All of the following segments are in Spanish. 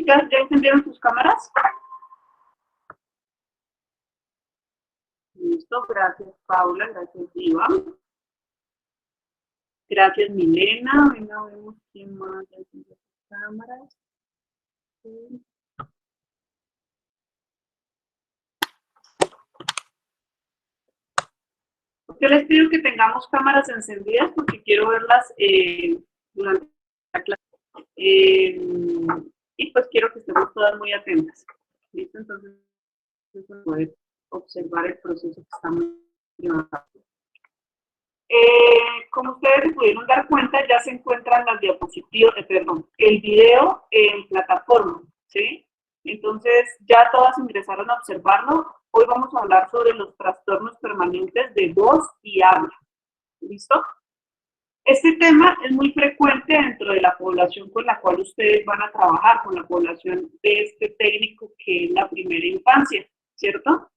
chicas, ¿ya encendieron sus cámaras? Listo, gracias Paula, gracias Iván. Gracias Milena, venga, vemos quién más ya encendió sus cámaras. Sí. Yo les pido que tengamos cámaras encendidas porque quiero verlas durante la clase. Y pues quiero que estemos todas muy atentas. ¿Listo? Entonces, poder observar el proceso que estamos llevando. Como ustedes se pudieron dar cuenta, ya se encuentran las diapositivas, el video en plataforma, ¿sí? Entonces, ya todas ingresaron a observarlo. Hoy vamos a hablar sobre los trastornos permanentes de voz y habla. ¿Listo? Este tema es muy frecuente dentro de la población con la cual ustedes van a trabajar, con la población de este técnico que es la primera infancia, ¿cierto?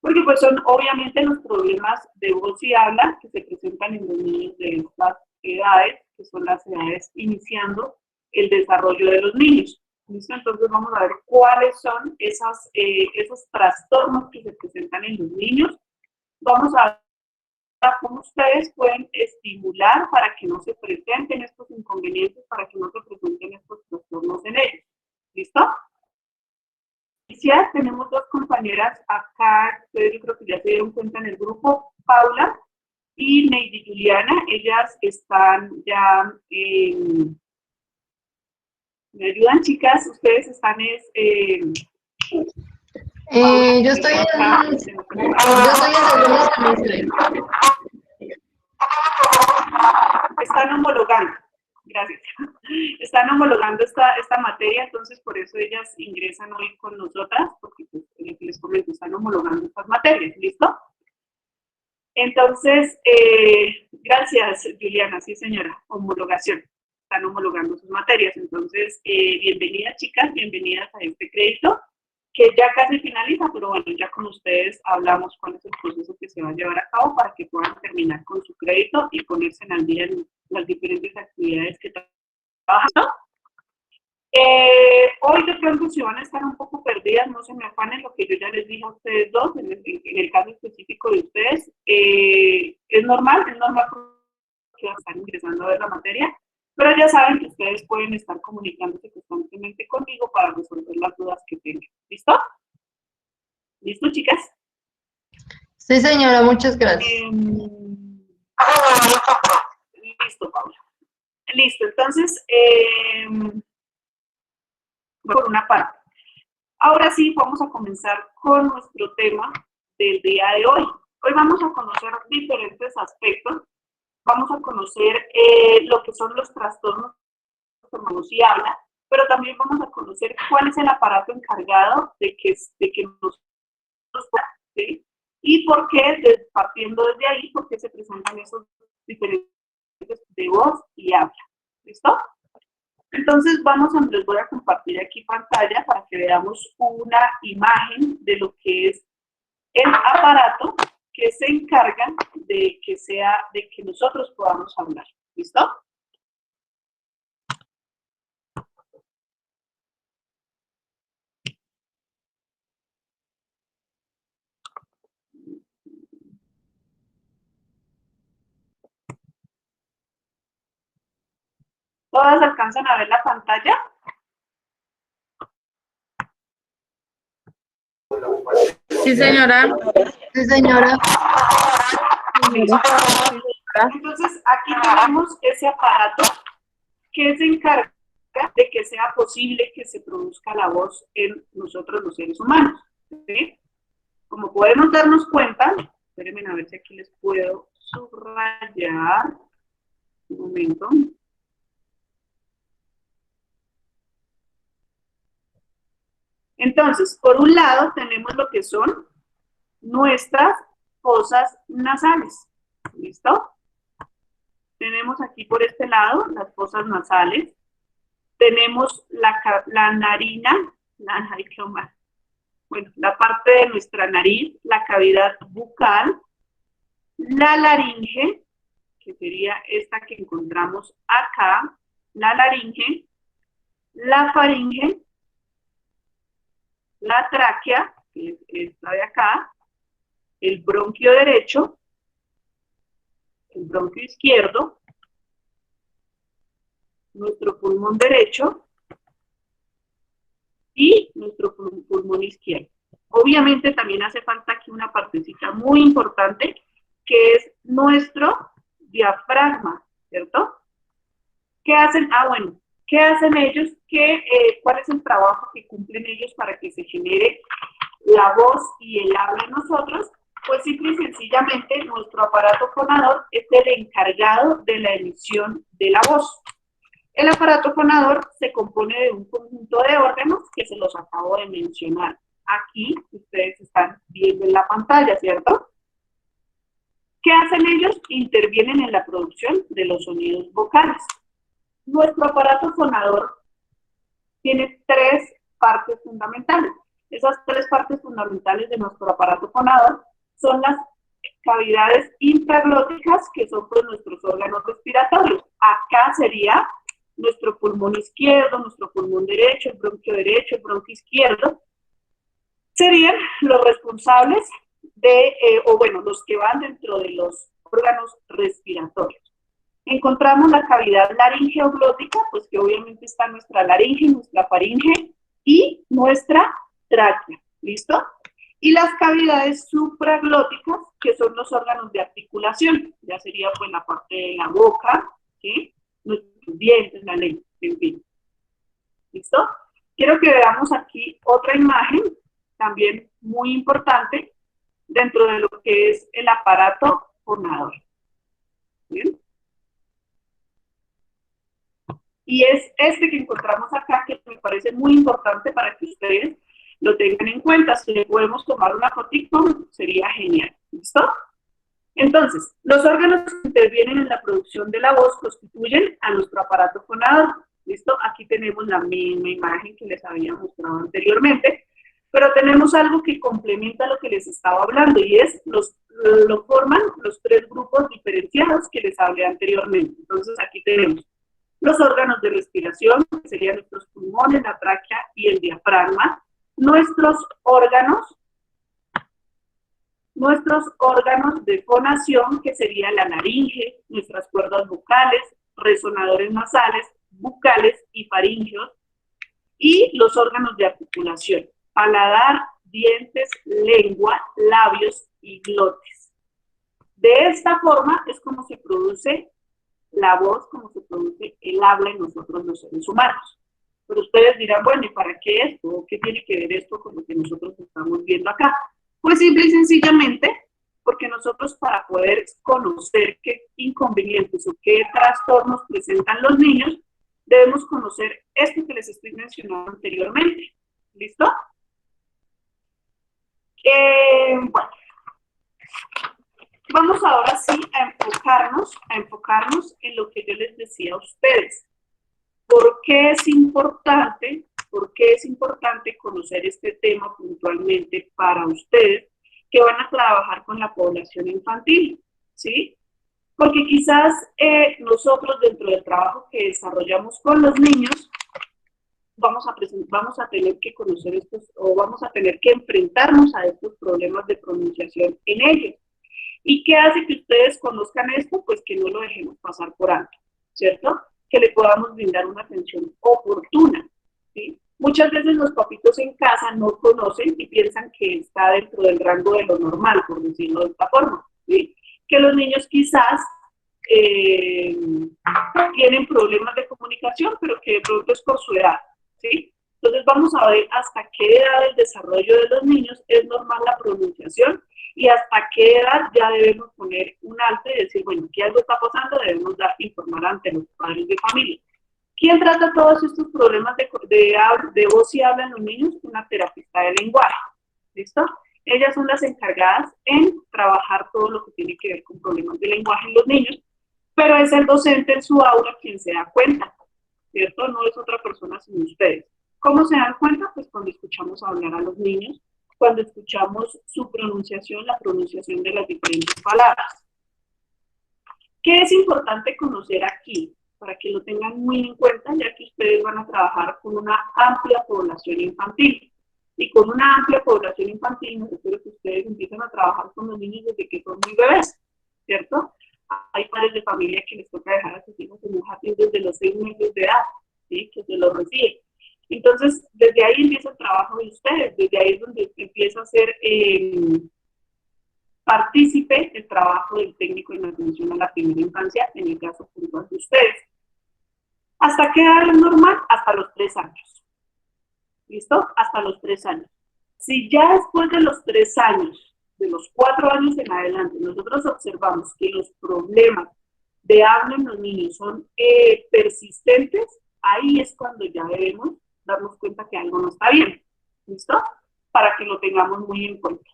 Porque pues son obviamente los problemas de voz y habla que se presentan en los niños de estas edades, que son las edades iniciando el desarrollo de los niños. ¿Listo? Entonces vamos a ver cuáles son esos trastornos que se presentan en los niños. Vamos a ver cómo ustedes pueden estimular para que no se presenten estos inconvenientes, para que no se presenten estos trastornos en ellos. ¿Listo? Ya tenemos dos compañeras acá, ustedes yo creo que ya se dieron cuenta en el grupo, Paula y Neidy Juliana, ellas están ya ¿me ayudan chicas? Ustedes están yo estoy en segundo semestre. Están homologando, gracias. Están homologando esta materia, entonces por eso ellas ingresan hoy con nosotras, porque pues, les comento, están homologando estas materias, ¿listo? Entonces, gracias Juliana, sí señora, homologación. Están homologando sus materias, entonces, bienvenidas chicas, bienvenidas a este crédito, que ya casi finaliza, pero bueno, ya con ustedes hablamos cuál es el proceso que se va a llevar a cabo para que puedan terminar con su crédito y ponerse al día en las diferentes actividades que trabajan. Hoy de pronto si van a estar un poco perdidas, no se me afanen lo que yo ya les dije a ustedes dos, en el caso específico de ustedes, es normal que van a estar ingresando a ver la materia, pero ya saben que ustedes pueden estar comunicándose constantemente conmigo para resolver las dudas que tengan. ¿Listo? ¿Listo, chicas? Sí, señora, muchas gracias. Listo, Paula. Listo, entonces, por una parte. Ahora sí, vamos a comenzar con nuestro tema del día de hoy. Hoy vamos a conocer diferentes aspectos. Vamos a conocer lo que son los trastornos como si habla, pero también vamos a conocer cuál es el aparato encargado de que nosotros, ¿sí? Y por qué, partiendo desde ahí, por qué se presentan esos diferentes de voz y habla. ¿Listo? Entonces les voy a compartir aquí pantalla para que veamos una imagen de lo que es el aparato que se encarga de que nosotros podamos hablar. ¿Listo? ¿Todas alcanzan a ver la pantalla? Sí, señora. Sí, señora. Entonces, aquí tenemos ese aparato que se encarga de que sea posible que se produzca la voz en nosotros los seres humanos. ¿Sí? Como podemos darnos cuenta, espérenme a ver si aquí les puedo subrayar. Un momento. Entonces, por un lado tenemos lo que son nuestras fosas nasales. ¿Listo? Tenemos aquí por este lado las fosas nasales. Tenemos la narina, la parte de nuestra nariz, la cavidad bucal, la laringe, que sería esta que encontramos acá, la laringe, la faringe la tráquea, que es esta de acá, el bronquio derecho, el bronquio izquierdo, nuestro pulmón derecho y nuestro pulmón izquierdo. Obviamente también hace falta aquí una partecita muy importante, que es nuestro diafragma, ¿cierto? ¿Qué hacen? Bueno, ¿qué hacen ellos? ¿Cuál es el trabajo que cumplen ellos para que se genere la voz y el habla en nosotros? Pues simple y sencillamente nuestro aparato fonador es el encargado de la emisión de la voz. El aparato fonador se compone de un conjunto de órganos que se los acabo de mencionar. Aquí ustedes están viendo en la pantalla, ¿cierto? ¿Qué hacen ellos? Intervienen en la producción de los sonidos vocales. Nuestro aparato fonador tiene tres partes fundamentales. Esas tres partes fundamentales de nuestro aparato fonador son las cavidades intraglóticas, que son pues nuestros órganos respiratorios. Acá sería nuestro pulmón izquierdo, nuestro pulmón derecho, el bronquio izquierdo, serían los responsables de, los que van dentro de los órganos respiratorios. Encontramos la cavidad laringeoglótica, pues que obviamente está nuestra laringe, nuestra faringe y nuestra tráquea, ¿listo? Y las cavidades supraglóticas, que son los órganos de articulación, ya sería pues la parte de la boca, ¿sí? Nuestros dientes, la lengua, en fin. ¿Listo? Quiero que veamos aquí otra imagen, también muy importante, dentro de lo que es el aparato fonador. ¿Bien? Y es este que encontramos acá, que me parece muy importante para que ustedes lo tengan en cuenta. Si le podemos tomar una fotito, sería genial. ¿Listo? Entonces, los órganos que intervienen en la producción de la voz constituyen a nuestro aparato fonador. ¿Listo? Aquí tenemos la misma imagen que les había mostrado anteriormente, pero tenemos algo que complementa lo que les estaba hablando, y es lo forman los tres grupos diferenciados que les hablé anteriormente. Entonces, aquí tenemos los órganos de respiración, que serían nuestros pulmones, la tráquea y el diafragma, nuestros órganos de fonación, que sería la laringe, nuestras cuerdas vocales, resonadores nasales, bucales y faringeos, y los órganos de articulación, paladar, dientes, lengua, labios y glotis. De esta forma es como se produce la voz, como se produce el habla en nosotros los seres humanos. Pero ustedes dirán, bueno, ¿y para qué esto? ¿Qué tiene que ver esto con lo que nosotros estamos viendo acá? Pues simple y sencillamente, porque nosotros, para poder conocer qué inconvenientes o qué trastornos presentan los niños, debemos conocer esto que les estoy mencionando anteriormente. ¿Listo? Bueno, vamos ahora sí a enfocarnos en lo que yo les decía a ustedes. ¿Por qué es importante conocer este tema puntualmente para ustedes que van a trabajar con la población infantil? ¿Sí? Porque quizás nosotros, dentro del trabajo que desarrollamos con los niños, vamos a tener que conocer estos, o vamos a tener que enfrentarnos a estos problemas de pronunciación en ellos. ¿Y qué hace que ustedes conozcan esto? Pues que no lo dejemos pasar por alto, ¿cierto? Que le podamos brindar una atención oportuna, ¿sí? Muchas veces los papitos en casa no conocen y piensan que está dentro del rango de lo normal, por decirlo de esta forma, ¿sí? Que los niños quizás tienen problemas de comunicación, pero que de pronto es por su edad, ¿sí? Entonces vamos a ver hasta qué edad del desarrollo de los niños es normal la pronunciación y hasta qué edad ya debemos poner un alto y decir, bueno, ¿qué algo está pasando? Debemos informar ante los padres de familia. ¿Quién trata todos estos problemas de voz y habla en los niños? Una terapista de lenguaje. ¿Listo? Ellas son las encargadas en trabajar todo lo que tiene que ver con problemas de lenguaje en los niños, pero es el docente en su aula quien se da cuenta, ¿cierto? No es otra persona sino ustedes. ¿Cómo se dan cuenta? Pues cuando escuchamos hablar a los niños, cuando escuchamos su pronunciación, la pronunciación de las diferentes palabras. ¿Qué es importante conocer aquí? Para que lo tengan muy en cuenta, ya que ustedes van a trabajar con una amplia población infantil. y con una amplia población infantil, me refiero que ustedes empiezan a trabajar con los niños desde que son muy bebés, ¿cierto? Hay padres de familia que les toca dejar a sus hijos en un jardín desde los 6 meses de edad, ¿sí? Que se los reciben. Entonces, desde ahí empieza el trabajo de ustedes, desde ahí es donde empieza a ser partícipe el trabajo del técnico en atención a la primera infancia, en el caso puntual de ustedes. ¿Hasta qué edad es normal? Hasta los 3 años. ¿Listo? Hasta los 3 años. Si ya después de los 3 años, de los 4 años en adelante, nosotros observamos que los problemas de habla en los niños son persistentes, ahí es cuando ya debemos darnos cuenta que algo no está bien. ¿Listo? Para que lo tengamos muy en cuenta.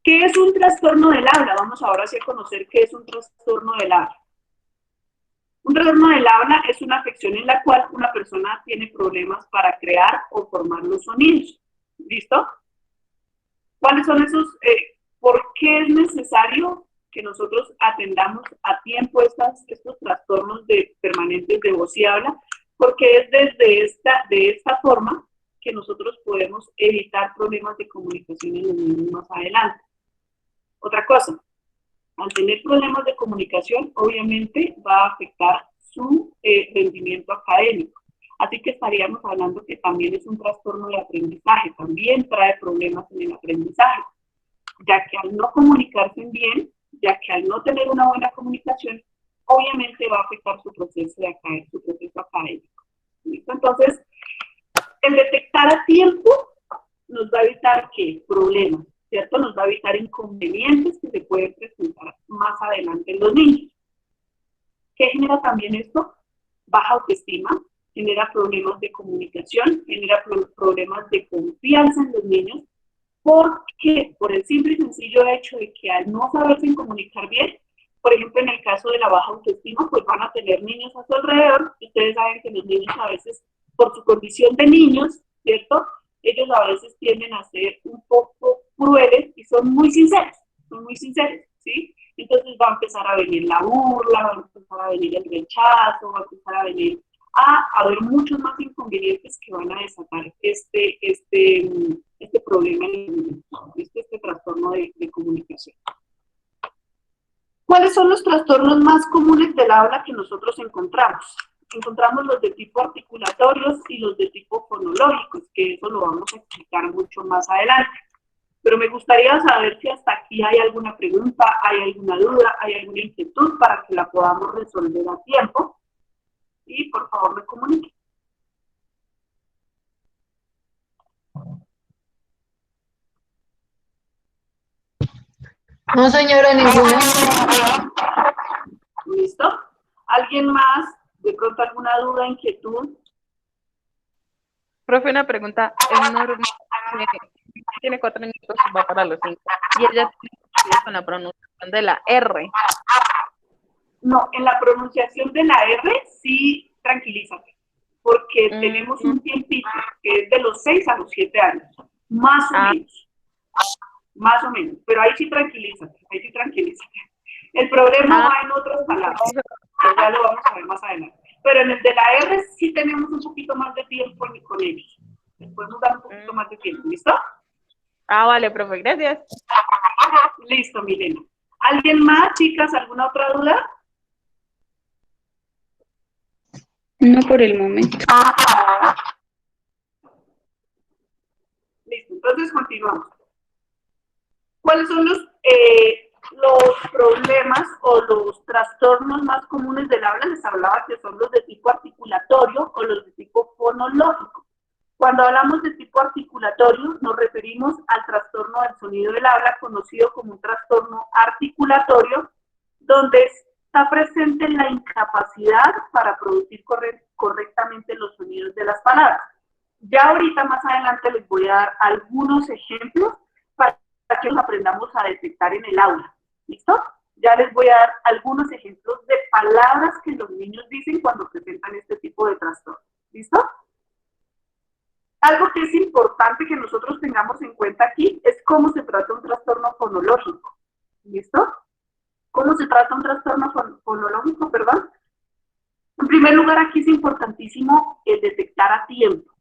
¿Qué es un trastorno del habla? Vamos ahora sí a conocer qué es un trastorno del habla. Un trastorno del habla es una afección en la cual una persona tiene problemas para crear o formar los sonidos. ¿Listo? ¿Cuáles son esos? ¿Por qué es necesario que nosotros atendamos a tiempo estos trastornos permanentes de voz y habla? Porque es de esta forma que nosotros podemos evitar problemas de comunicación en los niños más adelante. Otra cosa, al tener problemas de comunicación, obviamente va a afectar su rendimiento académico. Así que estaríamos hablando que también es un trastorno de aprendizaje, también trae problemas en el aprendizaje, ya que al no comunicarse bien, ya que al no tener una buena comunicación, obviamente va a afectar su proceso académico. ¿Listo? Entonces, el detectar a tiempo nos va a evitar ¿qué? Problemas, ¿cierto? Nos va a evitar inconvenientes que se pueden presentar más adelante en los niños. ¿Qué genera también esto? Baja autoestima, genera problemas de comunicación, genera problemas de confianza en los niños, porque por el simple y sencillo hecho de que al no saberse comunicar bien, por ejemplo, en el caso de la baja autoestima, pues van a tener niños a su alrededor, y ustedes saben que los niños a veces, por su condición de niños, ¿cierto? Ellos a veces tienden a ser un poco crueles y son muy sinceros, ¿sí? Entonces va a empezar a venir la burla, va a empezar a venir el rechazo, va a empezar a venir a haber muchos más inconvenientes que van a desatar este problema, este trastorno de comunicación. ¿Cuáles son los trastornos más comunes del habla que nosotros encontramos? Encontramos los de tipo articulatorios y los de tipo fonológicos, que eso lo vamos a explicar mucho más adelante. Pero me gustaría saber si hasta aquí hay alguna pregunta, hay alguna duda, hay alguna inquietud para que la podamos resolver a tiempo. Y por favor me comuniquen. No, señora, ninguna. ¿Listo? ¿Alguien más? ¿De pronto alguna duda, inquietud? Profe, una pregunta. Tiene 4 añitos, va para los 5. Y ella tiene con la pronunciación de la R. No, en la pronunciación de la R sí, tranquilízate. Porque tenemos un tiempito que es de los 6 a los 7 años. Más o menos. Más o menos. Pero ahí sí tranquilízate. El problema va en otras palabras. Ya lo vamos a ver más adelante. Pero en el de la R sí tenemos un poquito más de tiempo con ellos. Les podemos dar un poquito más de tiempo. ¿Listo? Vale, profe, gracias. Listo, Milena. ¿Alguien más, chicas? ¿Alguna otra duda? No por el momento. Listo, entonces continuamos. ¿Cuáles son los problemas o los trastornos más comunes del habla? Les hablaba que son los de tipo articulatorio o los de tipo fonológico. Cuando hablamos de tipo articulatorio, nos referimos al trastorno del sonido del habla, conocido como un trastorno articulatorio, donde está presente la incapacidad para producir correctamente los sonidos de las palabras. Ya ahorita más adelante les voy a dar algunos ejemplos para que los aprendamos a detectar en el aula. ¿Listo? Ya les voy a dar algunos ejemplos de palabras que los niños dicen cuando presentan este tipo de trastorno. ¿Listo? Algo que es importante que nosotros tengamos en cuenta aquí es cómo se trata un trastorno fonológico. ¿Listo? ¿Cómo se trata un trastorno fonológico, perdón? Un primer lugar, aquí es importantísimo el detectar a tiempo,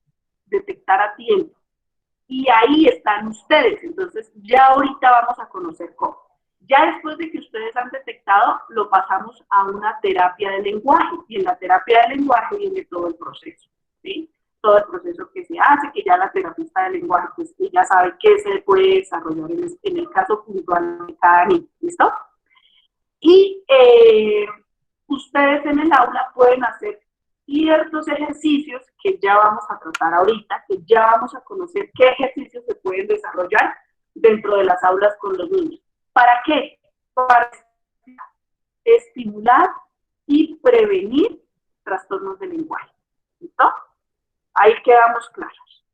y ahí están ustedes. Entonces, ya ahorita vamos a conocer cómo. Ya después de que ustedes han detectado, lo pasamos a una terapia de lenguaje, y en la terapia de lenguaje viene todo el proceso, ¿sí? Todo el proceso que se hace, que ya la terapista de lenguaje, pues, ya sabe qué se puede desarrollar en el caso puntual de cada niño, ¿listo? Y ustedes en el aula pueden hacer ciertos ejercicios que ya vamos a tratar ahorita, que ya vamos a conocer qué ejercicios se pueden desarrollar dentro de las aulas con los niños. ¿Para qué? Para estimular y prevenir trastornos del lenguaje. ¿Listo? Ahí quedamos claros.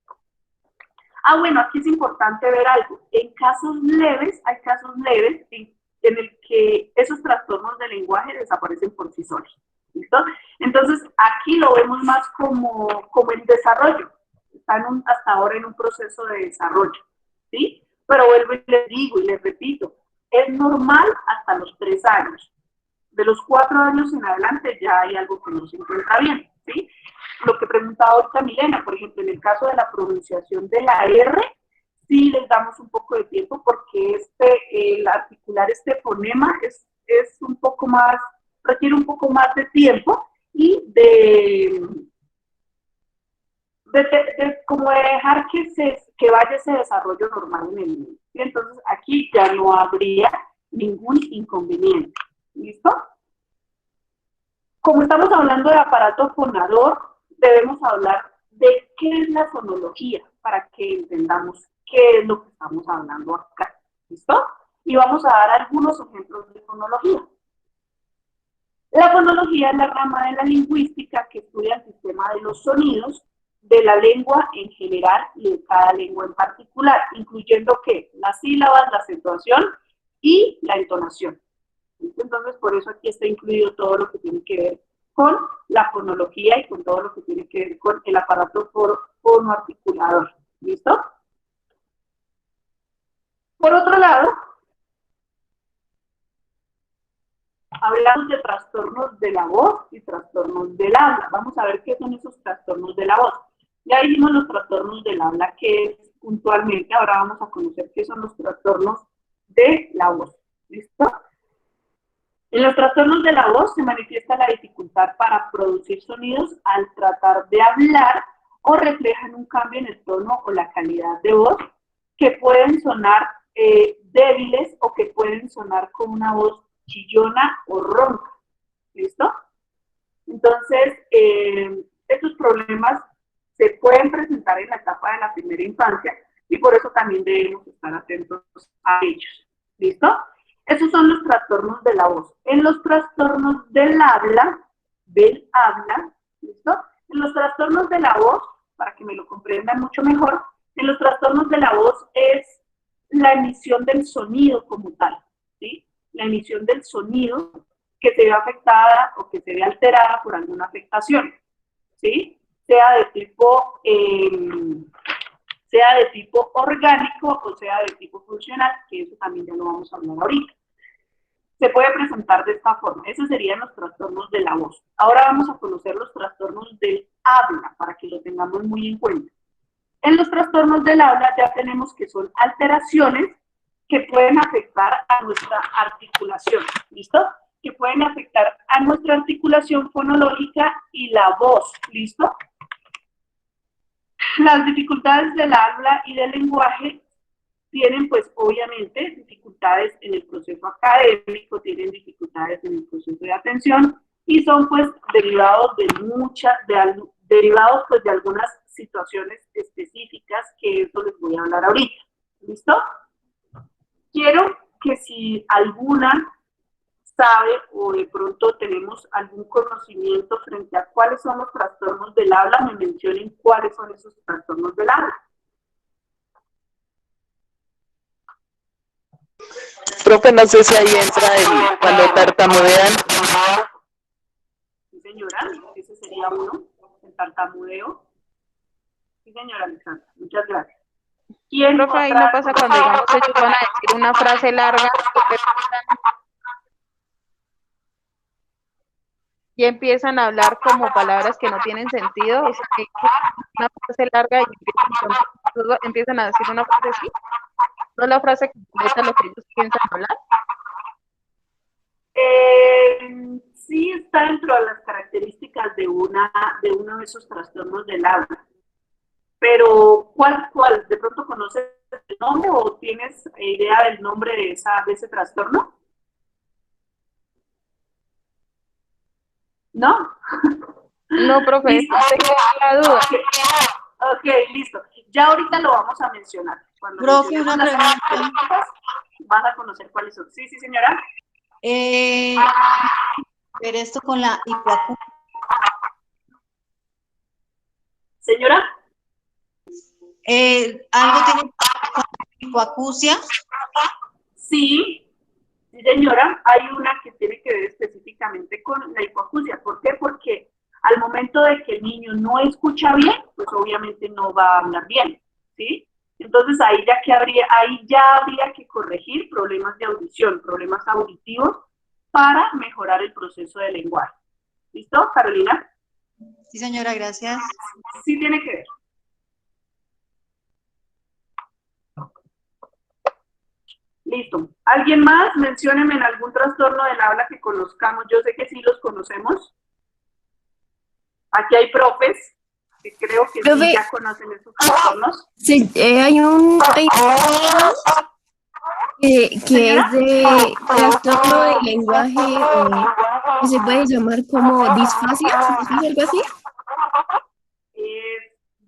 Ah, bueno, aquí es importante ver algo. En casos leves, hay casos leves en el que esos trastornos del lenguaje desaparecen por sí solos. ¿Listo? Entonces, aquí lo vemos más como el desarrollo. Están hasta ahora en un proceso de desarrollo, ¿sí? Pero vuelvo y les digo y les repito, es normal hasta los 3 años. De los 4 años en adelante ya hay algo que no se encuentra bien, ¿sí? Lo que preguntaba ahorita Milena, por ejemplo, en el caso de la pronunciación de la R, sí les damos un poco de tiempo porque el articular este fonema es un poco más, requiere un poco más de tiempo y como de dejar que vaya ese desarrollo normal en el niño. Y entonces aquí ya no habría ningún inconveniente. ¿Listo? Como estamos hablando de aparato fonador, debemos hablar de qué es la fonología para que entendamos qué es lo que estamos hablando acá. ¿Listo? Y vamos a dar algunos ejemplos de fonología. La fonología es la rama de la lingüística que estudia el sistema de los sonidos de la lengua en general y de cada lengua en particular, incluyendo ¿qué? Las sílabas, la acentuación y la entonación. Entonces, por eso aquí está incluido todo lo que tiene que ver con la fonología y con todo lo que tiene que ver con el aparato fonoarticulador. ¿Listo? Por otro lado, hablamos de trastornos de la voz y trastornos del habla. Vamos a ver qué son esos trastornos de la voz. Ya dijimos los trastornos del habla, que es puntualmente. Ahora vamos a conocer qué son los trastornos de la voz. ¿Listo? En los trastornos de la voz se manifiesta la dificultad para producir sonidos al tratar de hablar o reflejan un cambio en el tono o la calidad de voz que pueden sonar débiles o que pueden sonar con una voz chillona o ronca. ¿Listo? Entonces, estos problemas se pueden presentar en la etapa de la primera infancia y por eso también debemos estar atentos a ellos. ¿Listo? Esos son los trastornos de la voz. En los trastornos del habla, ¿listo? En los trastornos de la voz, para que me lo comprendan mucho mejor, en los trastornos de la voz es la emisión del sonido como tal, ¿sí? La emisión del sonido que se ve afectada o que se ve alterada por alguna afectación, ¿sí? Sea de tipo orgánico o sea de tipo funcional, que eso también ya lo vamos a hablar ahorita. Se puede presentar de esta forma. Esos serían los trastornos de la voz. Ahora vamos a conocer los trastornos del habla, para que lo tengamos muy en cuenta. En los trastornos del habla ya tenemos que son alteraciones que pueden afectar a nuestra articulación, ¿listo? Que pueden afectar a nuestra articulación fonológica y la voz, ¿listo? Las dificultades del habla y del lenguaje tienen, pues, obviamente, dificultades en el proceso académico, tienen dificultades en el proceso de atención y son, pues, derivados de algunas situaciones específicas que eso les voy a hablar ahorita. ¿Listo? Quiero que si alguna sabe o de pronto tenemos algún conocimiento frente a cuáles son los trastornos del habla, me mencionen cuáles son esos trastornos del habla. Profe, no sé si ahí entra cuando tartamudean. Sí, señora, ese sería uno, el tartamudeo. Sí, señora Alexandra, muchas gracias. Profe, ahí no pasa cuando, digamos, ellos van a decir una frase larga. y empiezan a hablar como palabras que no tienen sentido, o sea, que una frase larga y empiezan a decir una frase así, no la frase completa lo que ellos piensan hablar. Sí está dentro de las características de uno de esos trastornos del habla. Pero, ¿cuál? ¿De pronto conoces el nombre o tienes idea del nombre de ese trastorno? ¿No? No, profe, Listo. tengo la duda. Ok, listo. Ya ahorita lo vamos a mencionar. Cuando Profe, una las pregunta. características, vas a conocer cuáles son. Sí, señora. Ver esto con la hipoacusia. Señora. ¿Algo tiene que ver con la hipoacusia? Sí, sí, señora. Hay una que tiene que ver específicamente con la hipoacusia. ¿Por qué? Porque al momento de que el niño no escucha bien, pues obviamente no va a hablar bien, ¿sí? Entonces ahí ya habría que corregir problemas de audición, problemas auditivos para mejorar el proceso de lenguaje. ¿Listo, Carolina? Sí, señora, gracias. Sí tiene que ver. Listo. ¿Alguien más? Mencióneme en algún trastorno del habla que conozcamos. Yo sé que sí los conocemos. Aquí hay profes que creo que sí ya conocen esos trastornos. Sí, hay uno que es de trastorno de lenguaje, que se puede llamar como disfasia, algo así.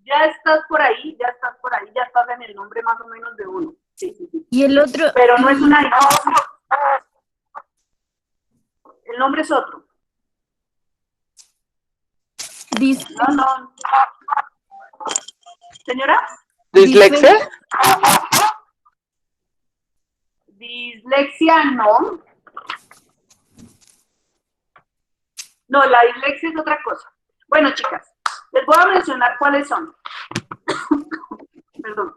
Ya estás por ahí, ya estás en el nombre más o menos de uno. Sí, sí, sí. Y el otro, Pero no es una disfasia. El nombre es otro. No. ¿Señora? ¿Dislexia? Dislexia no. No, la dislexia es otra cosa. Bueno, chicas, les voy a mencionar cuáles son. Perdón.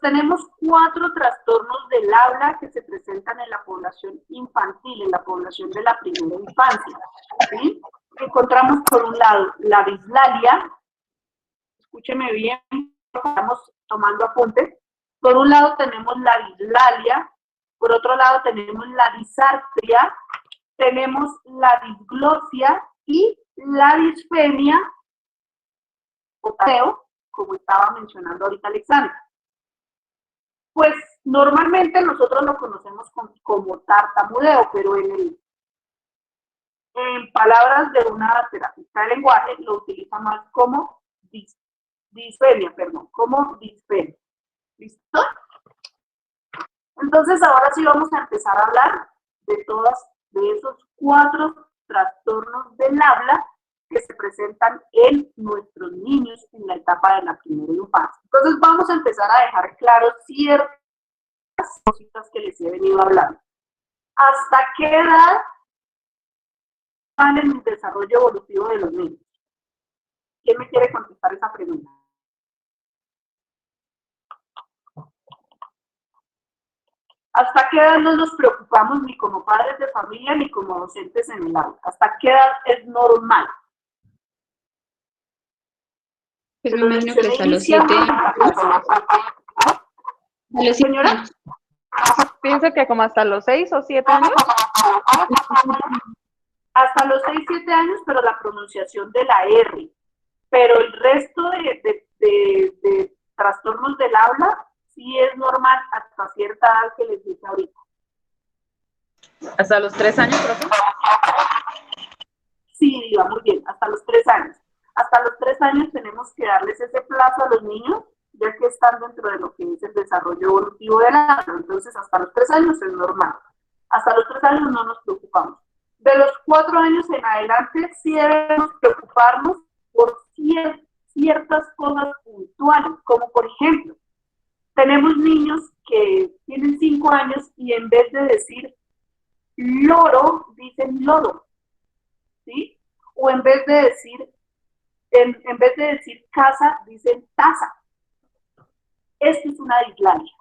Tenemos 4 trastornos del habla que se presentan en la población infantil, en la población de la primera infancia. ¿Sí? Encontramos por un lado la dislalia. Escúcheme bien, estamos tomando apuntes. Por un lado tenemos la dislalia, por otro lado tenemos la disartria, tenemos la disglosia y la disfenia, o tartamudeo, como estaba mencionando ahorita Alexandra. Pues normalmente nosotros lo conocemos como tartamudeo, pero en palabras de una terapeuta de lenguaje lo utiliza más como disfenia. ¿Listo? Entonces ahora sí vamos a empezar a hablar de esos 4 trastornos del habla que se presentan en nuestros niños en la etapa de la primera infancia. Entonces vamos a empezar a dejar claro ciertas cositas que les he venido hablando. ¿Hasta qué edad van en el desarrollo evolutivo de los niños? ¿Quién me quiere contestar esa pregunta? ¿Hasta qué edad no nos preocupamos ni como padres de familia ni como docentes en el aula? ¿Hasta qué edad es normal? Pues me imagino que hasta los 7 años. A los 7 Señora, años. Pienso que como hasta los 6 o 7 años. hasta los 6, 7 años, pero la pronunciación de la R. Pero el resto de trastornos del habla sí es normal hasta cierta edad que les dije ahorita. Hasta los 3 años, profe. Sí, diga, muy bien, hasta los 3 años. Hasta los 3 años tenemos que darles ese plazo a los niños, ya que están dentro de lo que es el desarrollo evolutivo del habla. Entonces, hasta los 3 años es normal. Hasta los 3 años no nos preocupamos. De los 4 años en adelante, sí debemos preocuparnos por ciertas cosas puntuales, como por ejemplo, tenemos niños que tienen 5 años y en vez de decir loro, dicen lodo, ¿sí? O en vez de decir casa, dicen taza. Esto es una dislalia,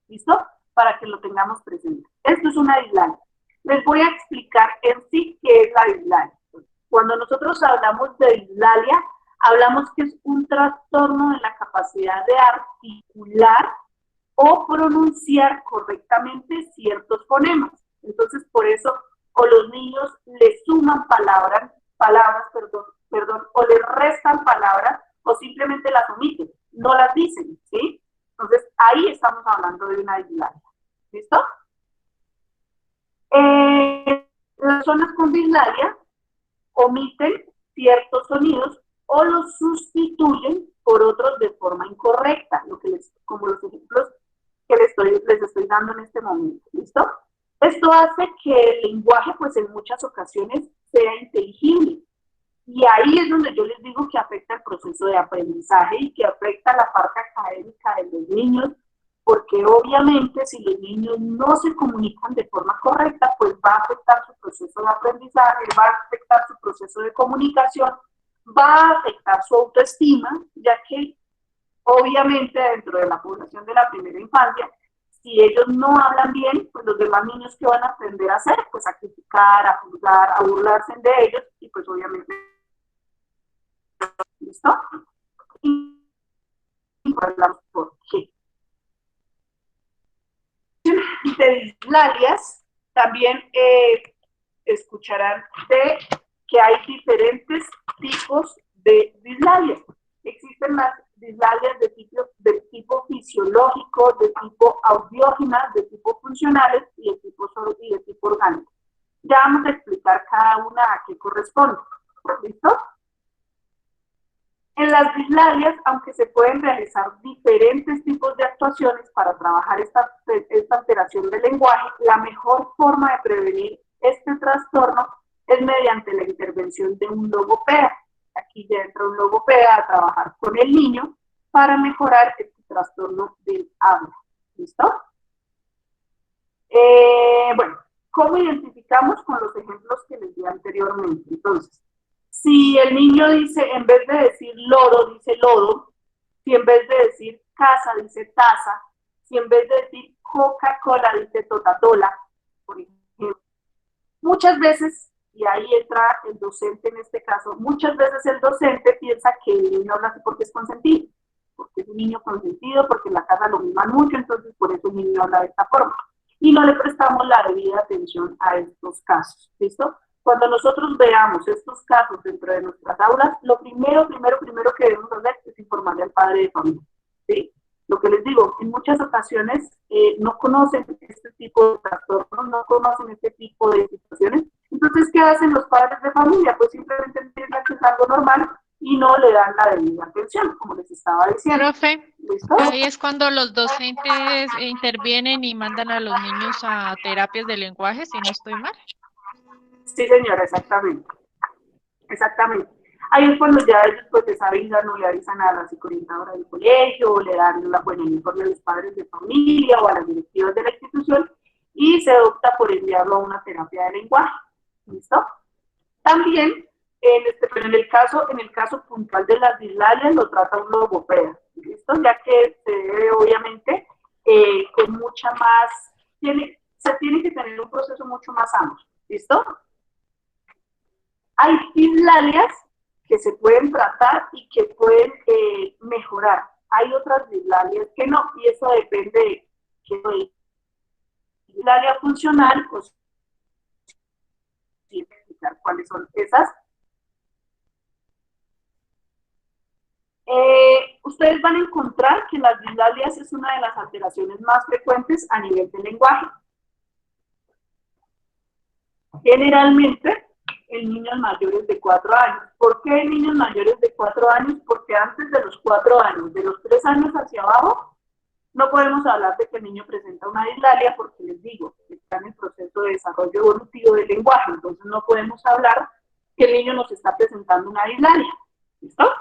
¿listo? Para que lo tengamos presente. Esto es una dislalia. Les voy a explicar en sí qué es la dislalia. Cuando nosotros hablamos de dislalia, hablamos que es un trastorno en la capacidad de articular o pronunciar correctamente ciertos fonemas. Entonces, por eso, o los niños le suman palabras, o le restan palabras, o simplemente las omiten, no las dicen, ¿sí? Entonces, ahí estamos hablando de una dislalia. ¿Listo? Las personas con dislalia omiten ciertos sonidos o los sustituyen por otros de forma incorrecta, como los ejemplos que les estoy dando en este momento. ¿Listo? Esto hace que el lenguaje, pues en muchas ocasiones, sea inteligible. Y ahí es donde yo les digo que afecta el proceso de aprendizaje y que afecta la parte académica de los niños, porque obviamente si los niños no se comunican de forma correcta, pues va a afectar su proceso de aprendizaje, va a afectar su proceso de comunicación, va a afectar su autoestima, ya que obviamente dentro de la población de la primera infancia, si ellos no hablan bien, pues los demás niños ¿qué van a aprender a hacer? Pues a criticar, a juzgar, a burlarse de ellos y pues obviamente... ¿Listo? Y hablamos por qué. De dislalias, también escucharán de que hay diferentes tipos de dislalias. Existen las dislalias de tipo fisiológico, de tipo audiógenas, de tipo funcionales y de tipo orgánico. Ya vamos a explicar cada una a qué corresponde. ¿Listo? En las dislalias, aunque se pueden realizar diferentes tipos de actuaciones para trabajar esta alteración del lenguaje, la mejor forma de prevenir este trastorno es mediante la intervención de un logopeda. Aquí ya entra un logopeda a trabajar con el niño para mejorar este trastorno del habla. ¿Listo? Bueno, ¿cómo identificamos? Con los ejemplos que les di anteriormente. Entonces, si el niño dice, en vez de decir loro, dice lodo, si en vez de decir casa, dice taza, si en vez de decir Coca-Cola, dice Totatola, por ejemplo. Muchas veces, y ahí entra el docente en este caso, muchas veces el docente piensa que el niño habla así porque es consentido, porque es un niño consentido, porque en la casa lo miman mucho, entonces por eso el niño habla de esta forma. Y no le prestamos la debida atención a estos casos, ¿listo? Cuando nosotros veamos estos casos dentro de nuestras aulas, lo primero que debemos hacer es informarle al padre de familia, ¿sí? Lo que les digo, en muchas ocasiones no conocen este tipo de trastornos, no conocen este tipo de situaciones. Entonces, ¿qué hacen los padres de familia? Pues simplemente entienden que es algo normal y no le dan la debida atención, como les estaba diciendo. Profe, ¿Listo? ahí es cuando los docentes intervienen y mandan a los niños a terapias de lenguaje, si no estoy mal. Sí, señora, exactamente. Exactamente. Ahí es cuando ya ellos pues les avisan o le avisan a la psicoorientadora del colegio, o le dan el informe a los padres de familia o a las directivas de la institución y se opta por enviarlo a una terapia de lenguaje. ¿Listo? También, en el caso puntual de las dislalias, lo trata un logopeda. ¿Listo? Ya que se debe, obviamente, con mucha más, se tiene que tener un proceso mucho más amplio. ¿Listo? Hay dislalias que se pueden tratar y que pueden mejorar. Hay otras dislalias que no, y eso depende de qué es. Dislalia funcional, pues, sí, explicar cuáles son esas. Ustedes van a encontrar que las dislalias es una de las alteraciones más frecuentes a nivel del lenguaje. Generalmente, en niños mayores de 4 años. ¿Por qué en niños mayores de 4 años? Porque antes de los 4 años, de los 3 años hacia abajo, no podemos hablar de que el niño presenta una dislalia porque les digo, está en el proceso de desarrollo evolutivo del lenguaje, entonces no podemos hablar que el niño nos está presentando una dislalia. ¿Listo?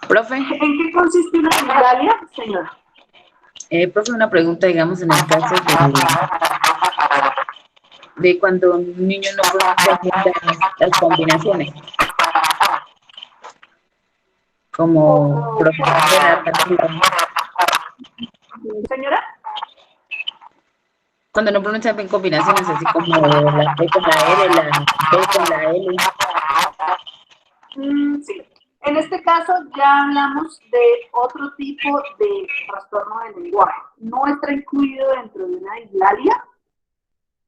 Profe. ¿En qué consiste una dislalia, señora? Profe, una pregunta, digamos, en el caso de cuando un niño no pronuncia bien las combinaciones, como profesor de la... Señora. Cuando no pronuncian bien combinaciones, así como la P con la R, la B con la L. Sí. En este caso ya hablamos de otro tipo de trastorno del lenguaje. No está incluido dentro de una dislalia,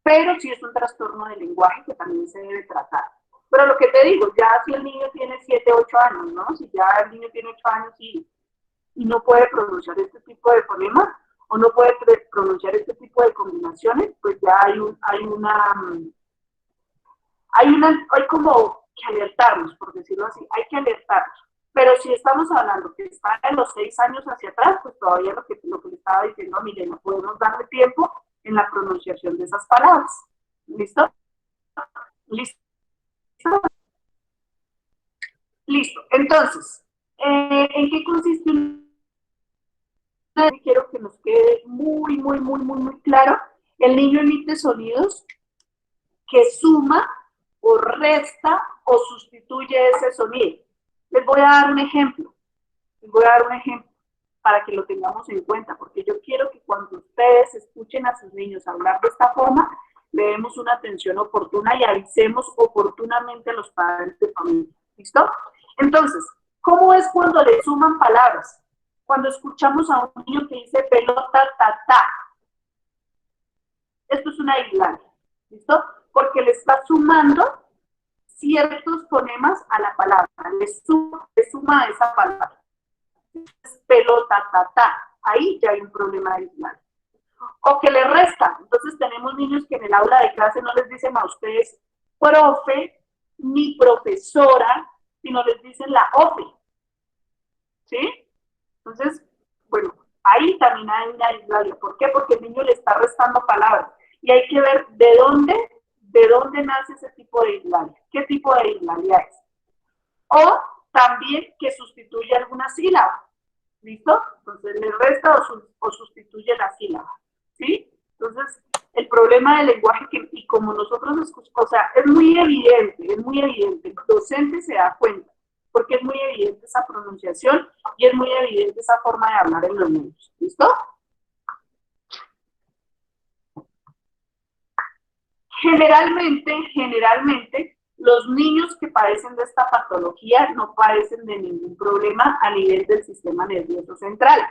pero sí es un trastorno del lenguaje que también se debe tratar. Pero lo que te digo, ya si el niño tiene 7, 8 años, ¿no? Si ya el niño tiene 8 años y no puede pronunciar este tipo de fonemas o no puede pronunciar este tipo de combinaciones, pues ya hay como que alertarnos, por decirlo así, hay que alertarnos. Pero si estamos hablando que está en los 6 años hacia atrás, pues todavía lo que le estaba diciendo a Milena, podemos darle tiempo en la pronunciación de esas palabras. ¿Listo? ¿Listo? Listo. Entonces, ¿en qué consiste quiero que nos quede muy claro? El niño emite sonidos que suma o resta o sustituye ese sonido. Les voy a dar un ejemplo. Para que lo tengamos en cuenta, porque yo quiero que cuando ustedes escuchen a sus niños hablar de esta forma, le demos una atención oportuna y avisemos oportunamente a los padres de familia. ¿Listo? Entonces, ¿cómo es cuando le suman palabras? Cuando escuchamos a un niño que dice pelota, ta. Esto es una dislalia. ¿Listo? Porque le está sumando ciertos fonemas a la palabra. Le suma a esa palabra. Pelota, ta. Ahí ya hay un problema de dislalia. O que le resta. Entonces tenemos niños que en el aula de clase no les dicen a ustedes profe ni profesora, sino les dicen la OFE. ¿Sí? Entonces, bueno, ahí también hay una dislalia. ¿Por qué? Porque el niño le está restando palabras. Y hay que ver de dónde nace ese tipo de dislalia. ¿Qué tipo de dislalia es? O también que sustituye alguna sílaba. ¿Listo? Entonces le resta o sustituye la sílaba. ¿Sí? Entonces, el problema del lenguaje, y como nosotros escuchamos, o sea, es muy evidente, el docente se da cuenta, porque es muy evidente esa pronunciación y es muy evidente esa forma de hablar en los niños. ¿Listo? Generalmente, los niños que padecen de esta patología no padecen de ningún problema a nivel del sistema nervioso central.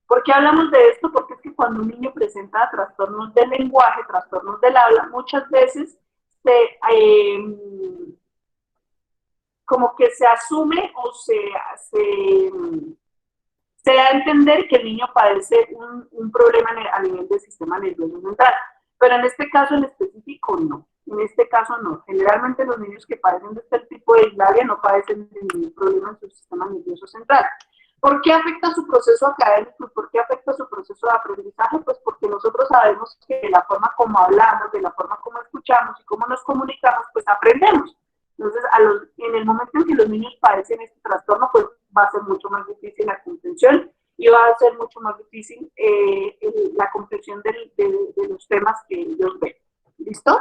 ¿Por qué hablamos de esto? Porque es que cuando un niño presenta trastornos del lenguaje, trastornos del habla, muchas veces como que se asume o se da a entender que el niño padece un problema a nivel del sistema nervioso central. Pero en este caso en específico no. En este caso no. Generalmente los niños que padecen de este tipo de dislalia no padecen de ningún problema en su sistema nervioso central. ¿Por qué afecta su proceso académico? ¿Por qué afecta su proceso de aprendizaje? Pues porque nosotros sabemos que de la forma como hablamos, de la forma como escuchamos y cómo nos comunicamos, pues aprendemos. Entonces, en el momento en que los niños padecen este trastorno, pues va a ser mucho más difícil la comprensión y va a ser mucho más difícil la comprensión de los temas que ellos ven. ¿Listo?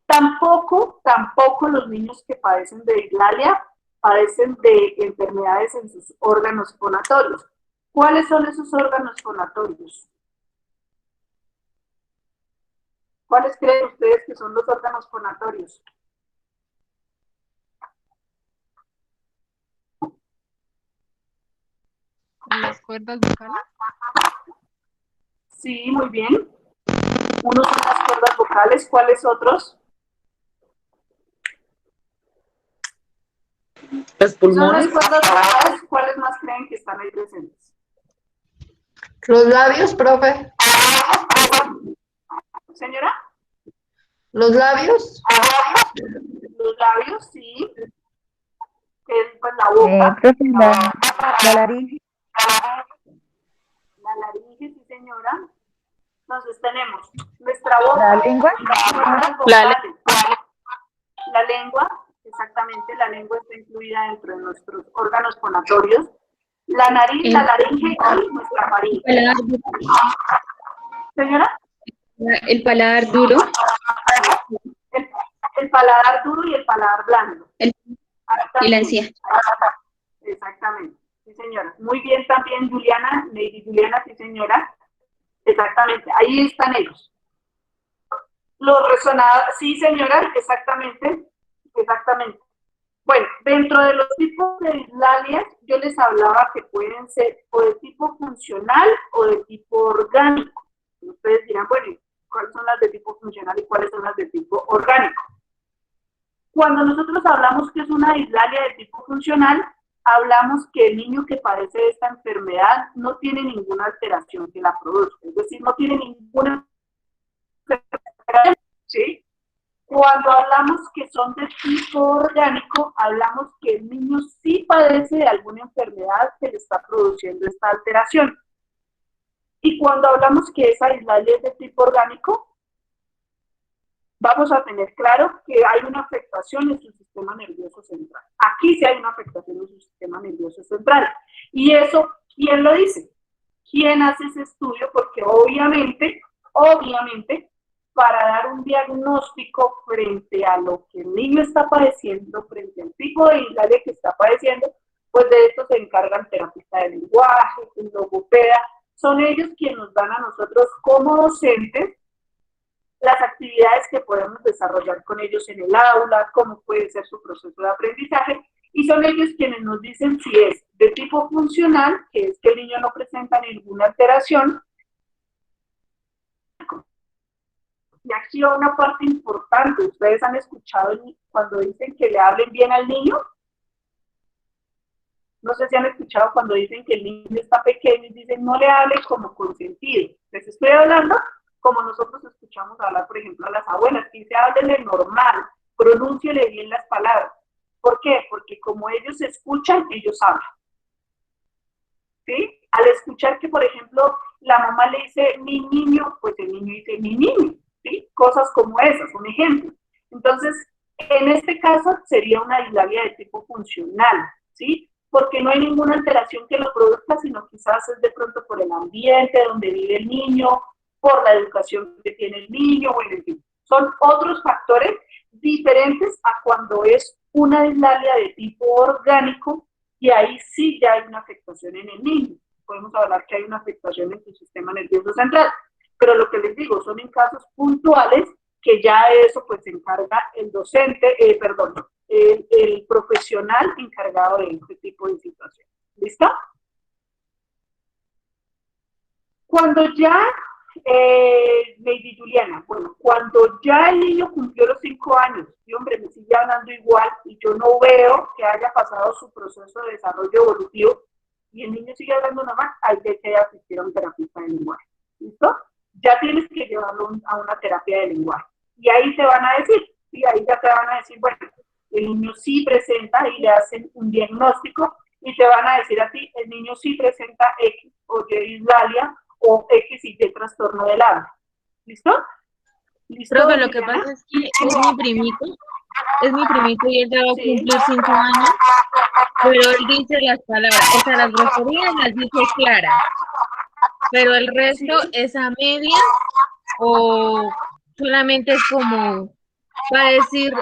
Tampoco los niños que padecen de dislalia padecen de enfermedades en sus órganos fonatorios. ¿Cuáles son esos órganos fonatorios? ¿Cuáles creen ustedes que son los órganos fonatorios? Las cuerdas vocales. Sí, muy bien. Unos son las cuerdas vocales, ¿cuáles otros? Los Son pulmones. las cuerdas vocales, ¿cuáles más creen que están ahí presentes? Los labios, profe. ¿Señora? Los labios. Los labios, sí. Pues la boca. Profe, la laringe. La laringe, sí, señora. Entonces tenemos nuestra boca. La lengua. La lengua, exactamente, la lengua está incluida dentro de nuestros órganos fonatorios. La nariz, la laringe y nuestra faringe. ¿Señora? El paladar duro. El paladar duro y el paladar blando. Y la encía. Exactamente, sí señora. Muy bien también Juliana, Lady Juliana, sí señora. Exactamente, ahí están ellos. Los resonados, sí señora, exactamente, exactamente. Bueno, dentro de los tipos de dislalias, yo les hablaba que pueden ser o de tipo funcional o de tipo orgánico. Ustedes dirán, bueno, ¿cuáles son las de tipo funcional y cuáles son las de tipo orgánico? Cuando nosotros hablamos que es una dislalia de tipo funcional, hablamos que el niño que padece de esta enfermedad no tiene ninguna alteración que la produzca, es decir, no tiene ninguna enfermedad, ¿sí? Cuando hablamos que son de tipo orgánico, hablamos que el niño sí padece de alguna enfermedad que le está produciendo esta alteración. Y cuando hablamos que esa dislalia es de tipo orgánico, vamos a tener claro que hay una afectación en su sistema nervioso central. Aquí sí hay una afectación en su sistema nervioso central. Y eso, ¿quién lo dice? ¿Quién hace ese estudio? Porque obviamente, para dar un diagnóstico frente a lo que el niño está padeciendo, frente al tipo de dislalia que está padeciendo, pues de esto se encargan terapistas de lenguaje, el logopeda, son ellos quienes nos dan a nosotros como docentes las actividades que podemos desarrollar con ellos en el aula, cómo puede ser su proceso de aprendizaje, y son ellos quienes nos dicen si es de tipo funcional, que es que el niño no presenta ninguna alteración. Y aquí va una parte importante, ustedes han escuchado cuando dicen que le hablen bien al niño. No sé si han escuchado cuando dicen que el niño está pequeño y dicen no le hable como consentido. Les estoy hablando como nosotros escuchamos hablar, por ejemplo, a las abuelas, que dice háblele normal, pronúnciele bien las palabras. ¿Por qué? Porque como ellos escuchan, ellos hablan. ¿Sí? Al escuchar que, por ejemplo, la mamá le dice mi niño, pues el niño dice mi niño, ¿sí? Cosas como esas, un ejemplo. Entonces, en este caso sería una dislalia de tipo funcional, ¿sí? Porque no hay ninguna alteración que lo produzca, sino quizás es de pronto por el ambiente donde vive el niño, por la educación que tiene el niño, bueno, en fin. Son otros factores diferentes a cuando es una dislalia de tipo orgánico, y ahí sí ya hay una afectación en el niño. Podemos hablar que hay una afectación en su sistema nervioso central. Pero lo que les digo, son en casos puntuales que ya eso pues se encarga el docente, el profesional encargado de este tipo de situación. ¿Listo? Cuando ya, Lady Juliana, bueno, cuando ya el niño cumplió los 5 años, y hombre, me sigue hablando igual, y yo no veo que haya pasado su proceso de desarrollo evolutivo, y el niño sigue hablando normal, hay que asistir a un terapista de lenguaje. ¿Listo? Ya tienes que llevarlo a una terapia de lenguaje. Y ahí te van a decir, y ahí ya te van a decir, bueno, el niño sí presenta, y le hacen un diagnóstico, y te van a decir a ti, el niño sí presenta X o Y dislalia, o X y Y trastorno del habla. ¿Listo? ¿Listo? Profe, lo que pasa es que es mi primito y él ya va a cumplir 5 años, pero él dice las palabras, o sea, las groserías las dice claras, pero el resto es a medias o solamente es como, va a decir,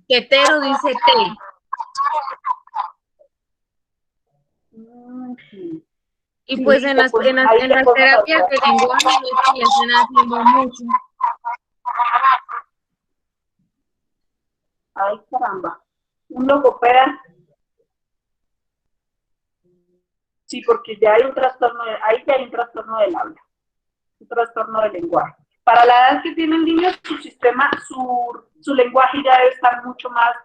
tetero dice te. Y pues en las terapias de lenguaje no es que le estén haciendo mucho. Ay, caramba. Un logopeda. Sí, porque ya hay un trastorno, ahí ya hay un trastorno del habla, un trastorno del lenguaje. Para la edad que tienen niños, su sistema, su lenguaje ya debe estar mucho más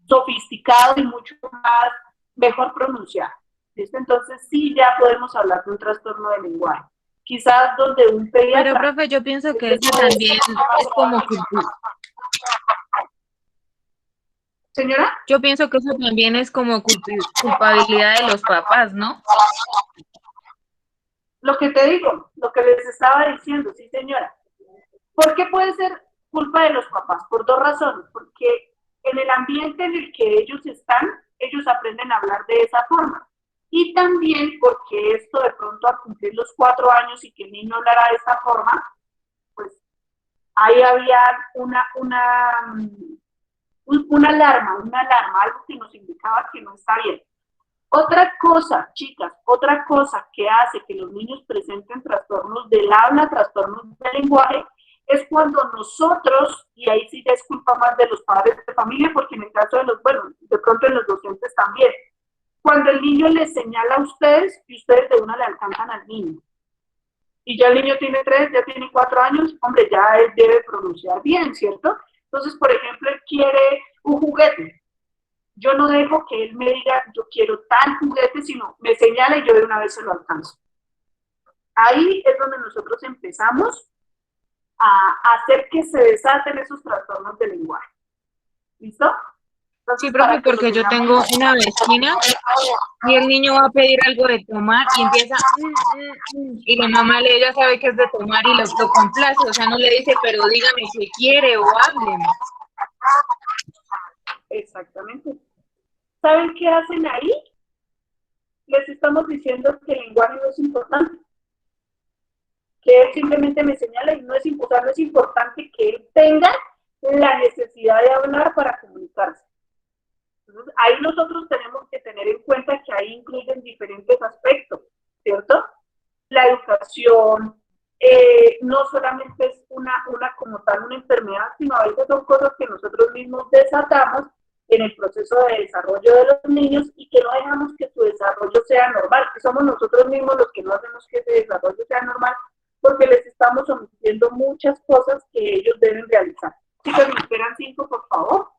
sofisticado y mucho más, mejor pronunciado. ¿Listo? Entonces sí ya podemos hablar de un trastorno del lenguaje. Quizás donde un pediatra... Pero, profe, yo pienso que eso también es como ¿Señora? Yo pienso que eso también es como culpabilidad de los papás, ¿no? Lo que te digo, lo que les estaba diciendo, sí, señora. ¿Por qué puede ser culpa de los papás? Por 2 razones. Porque en el ambiente en el que ellos están, ellos aprenden a hablar de esa forma. Y también porque esto de pronto al cumplir los 4 años y que el niño hablara de esta forma, pues ahí había una alarma, algo que nos indicaba que no está bien. Otra cosa, chicas, otra cosa que hace que los niños presenten trastornos del habla, trastornos del lenguaje, es cuando nosotros, y ahí sí ya es culpa más de los padres de familia, porque en el caso de los, bueno, de pronto en los docentes también, cuando el niño les señala a ustedes y ustedes de una le alcanzan al niño. Y ya el niño tiene 3, ya tiene 4 años, hombre, ya él debe pronunciar bien, ¿cierto? Entonces, por ejemplo, él quiere un juguete. Yo no dejo que él me diga, yo quiero tal juguete, sino me señala y yo de una vez se lo alcanzo. Ahí es donde nosotros empezamos a hacer que se desaten esos trastornos del lenguaje. ¿Listo? Entonces, Sí, profe, porque yo tengo una vecina y el niño va a pedir algo de tomar y empieza, y la mamá ya sabe que es de tomar y lo complace, o sea, no le dice, pero dígame qué quiere o hábleme. Exactamente. ¿Saben qué hacen ahí? Les estamos diciendo que el lenguaje no es importante. Que él simplemente me señala y no es importante que él tenga la necesidad de hablar para comunicarse. Entonces, ahí nosotros tenemos que tener en cuenta que ahí incluyen diferentes aspectos, ¿cierto? La educación, no solamente es una como tal una enfermedad, sino a veces son cosas que nosotros mismos desatamos en el proceso de desarrollo de los niños y que no dejamos que su desarrollo sea normal, que somos nosotros mismos los que no hacemos que ese desarrollo sea normal, porque les estamos omitiendo muchas cosas que ellos deben realizar. Chicos, me esperan 5, por favor.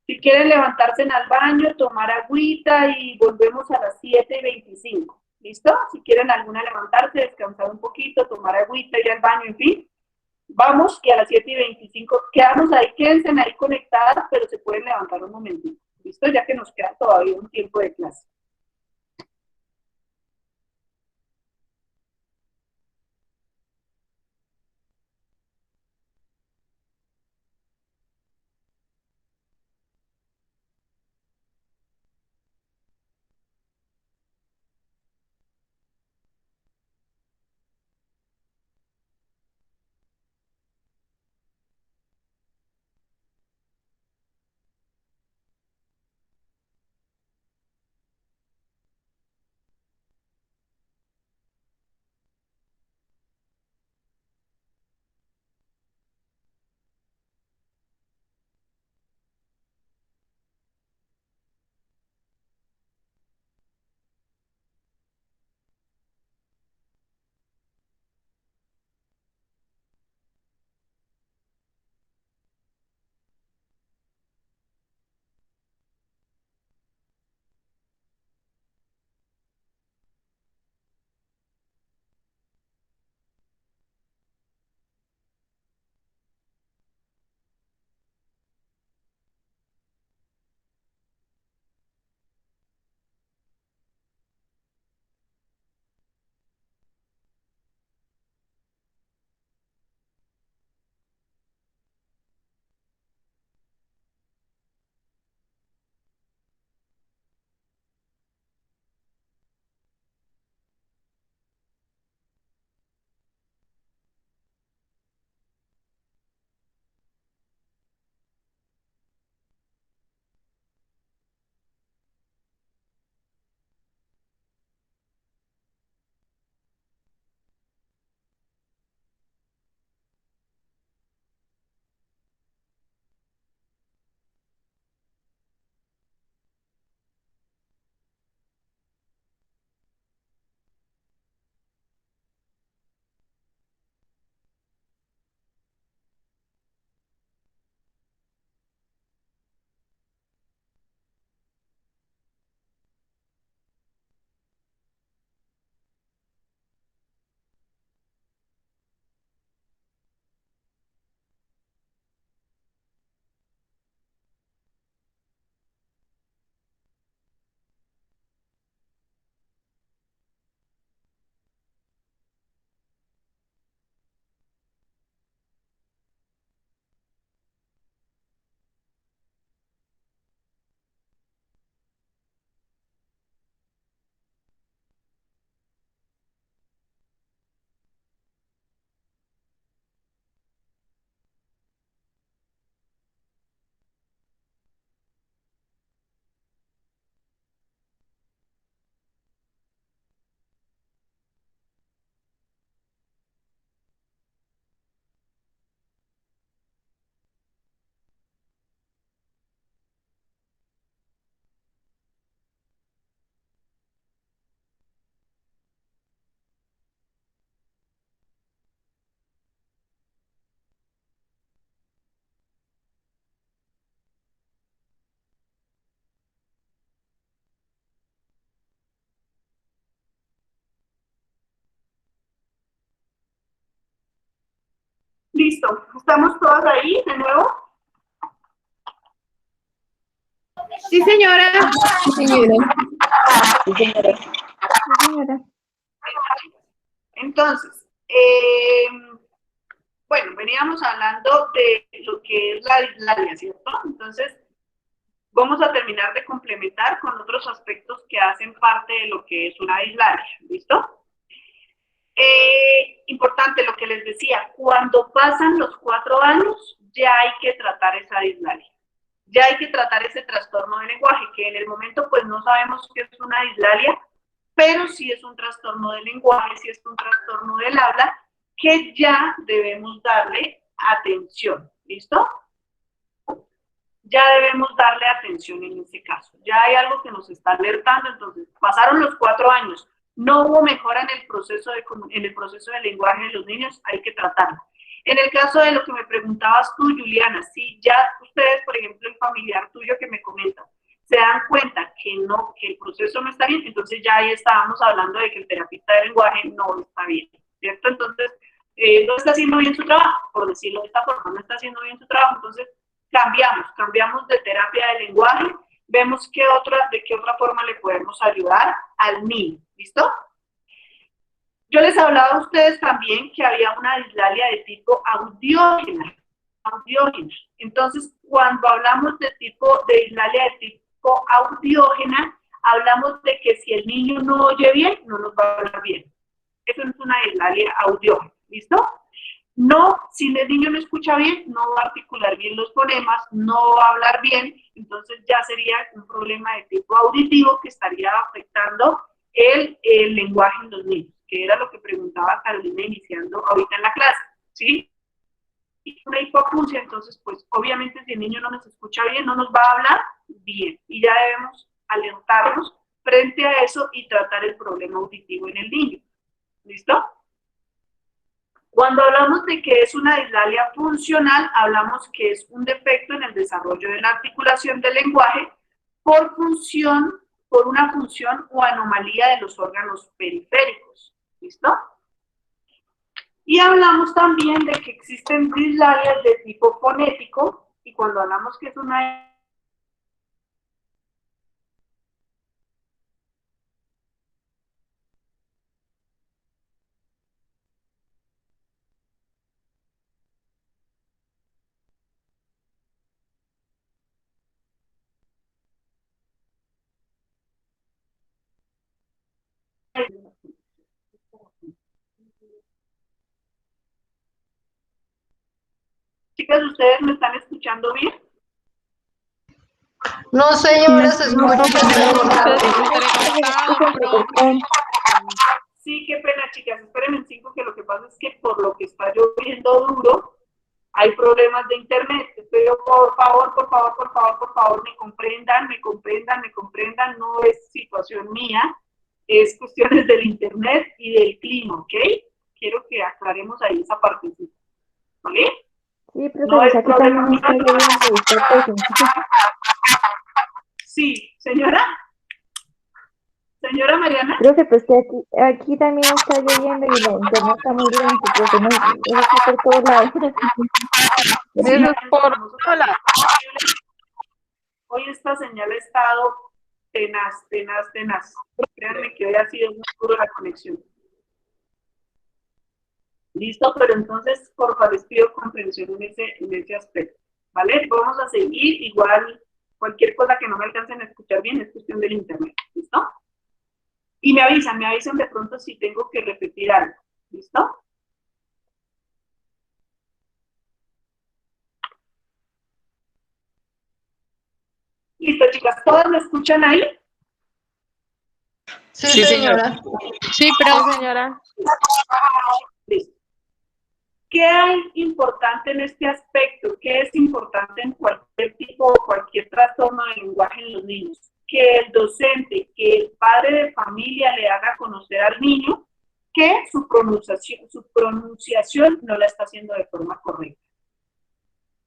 Si quieren levantarse al baño, tomar agüita y volvemos a las 7:25. ¿Listo? Si quieren alguna levantarse, descansar un poquito, tomar agüita, ir al baño, en fin. Vamos y a las 7:25 quedamos ahí, quédense ahí conectadas, pero se pueden levantar un momentito. ¿Listo? Ya que nos queda todavía un tiempo de clase. Listo, ¿estamos todas ahí de nuevo? Sí, señora. Sí, señora. Sí, señora. Sí, señora. Entonces, bueno, veníamos hablando de lo que es la dislalia, ¿cierto? Entonces, vamos a terminar de complementar con otros aspectos que hacen parte de lo que es una dislalia, ¿listo? Importante lo que les decía, cuando pasan los 4 años, ya hay que tratar esa dislalia. Ya hay que tratar ese trastorno de lenguaje, que en el momento pues no sabemos qué es una dislalia, pero sí es un trastorno del lenguaje, sí es un trastorno del habla, que ya debemos darle atención, ¿listo? Ya debemos darle atención en ese caso. Ya hay algo que nos está alertando, entonces pasaron los 4 años, no hubo mejora en el proceso de lenguaje de los niños, hay que tratarlo. En el caso de lo que me preguntabas tú, Juliana, si ya ustedes, por ejemplo, el familiar tuyo que me comenta, se dan cuenta que no, que el proceso no está bien, entonces ya ahí estábamos hablando de que el terapeuta de lenguaje no está bien, ¿cierto? Entonces, no está haciendo bien su trabajo, por decirlo de esta forma, no está haciendo bien su trabajo, entonces cambiamos de terapia de lenguaje, vemos de qué otra forma le podemos ayudar al niño, ¿listo? Yo les hablaba a ustedes también que había una dislalia de tipo audiógena. Entonces, cuando hablamos de dislalia de tipo audiógena, hablamos de que si el niño no oye bien, no nos va a hablar bien. Eso es una dislalia audiógena, ¿listo? No, si el niño no escucha bien, no va a articular bien los fonemas, no va a hablar bien, entonces ya sería un problema de tipo auditivo que estaría afectando el lenguaje en los niños, que era lo que preguntaba Carolina iniciando ahorita en la clase, ¿sí? Y una hipoacusia, entonces, pues, obviamente si el niño no nos escucha bien, no nos va a hablar bien, y ya debemos alertarnos frente a eso y tratar el problema auditivo en el niño, ¿listo? Cuando hablamos de que es una dislalia funcional, hablamos que es un defecto en el desarrollo de la articulación del lenguaje por una función o anomalía de los órganos periféricos. ¿Listo? Y hablamos también de que existen dislalias de tipo fonético, y cuando hablamos que es una Chicas, ¿ustedes me están escuchando bien? No, señora, se escucha Sí, qué pena, chicas. Espérenme en 5, que lo que pasa es que por lo que está lloviendo duro, hay problemas de internet. Espero, por favor, me comprendan. No es situación mía, es cuestiones del internet y del clima, ¿ok? Quiero que aclaremos ahí esa partecita, ¿vale? Sí, No es profesor, aquí problema también está lloviendo, está pésimo. Sí, señora. Señora Mariana. Profe, pues que aquí también está lloviendo y la internet está muy lento, profe, no, eso está por todos lados. Eso es por sola. Hoy esta señal ha estado tenaz. Créanme que hoy ha sido muy duro la conexión. Listo, pero entonces, por favor, les pido comprensión en ese aspecto, ¿vale? Vamos a seguir, igual cualquier cosa que no me alcancen a escuchar bien es cuestión del internet, ¿listo? Y me avisan de pronto si tengo que repetir algo, ¿listo? Listo, chicas, ¿todas me escuchan ahí? Sí, señora. Sí, pero señora. Listo. ¿Qué hay importante en este aspecto? ¿Qué es importante en cualquier tipo o cualquier trastorno de lenguaje en los niños? Que el docente, que el padre de familia le haga conocer al niño que su pronunciación no la está haciendo de forma correcta.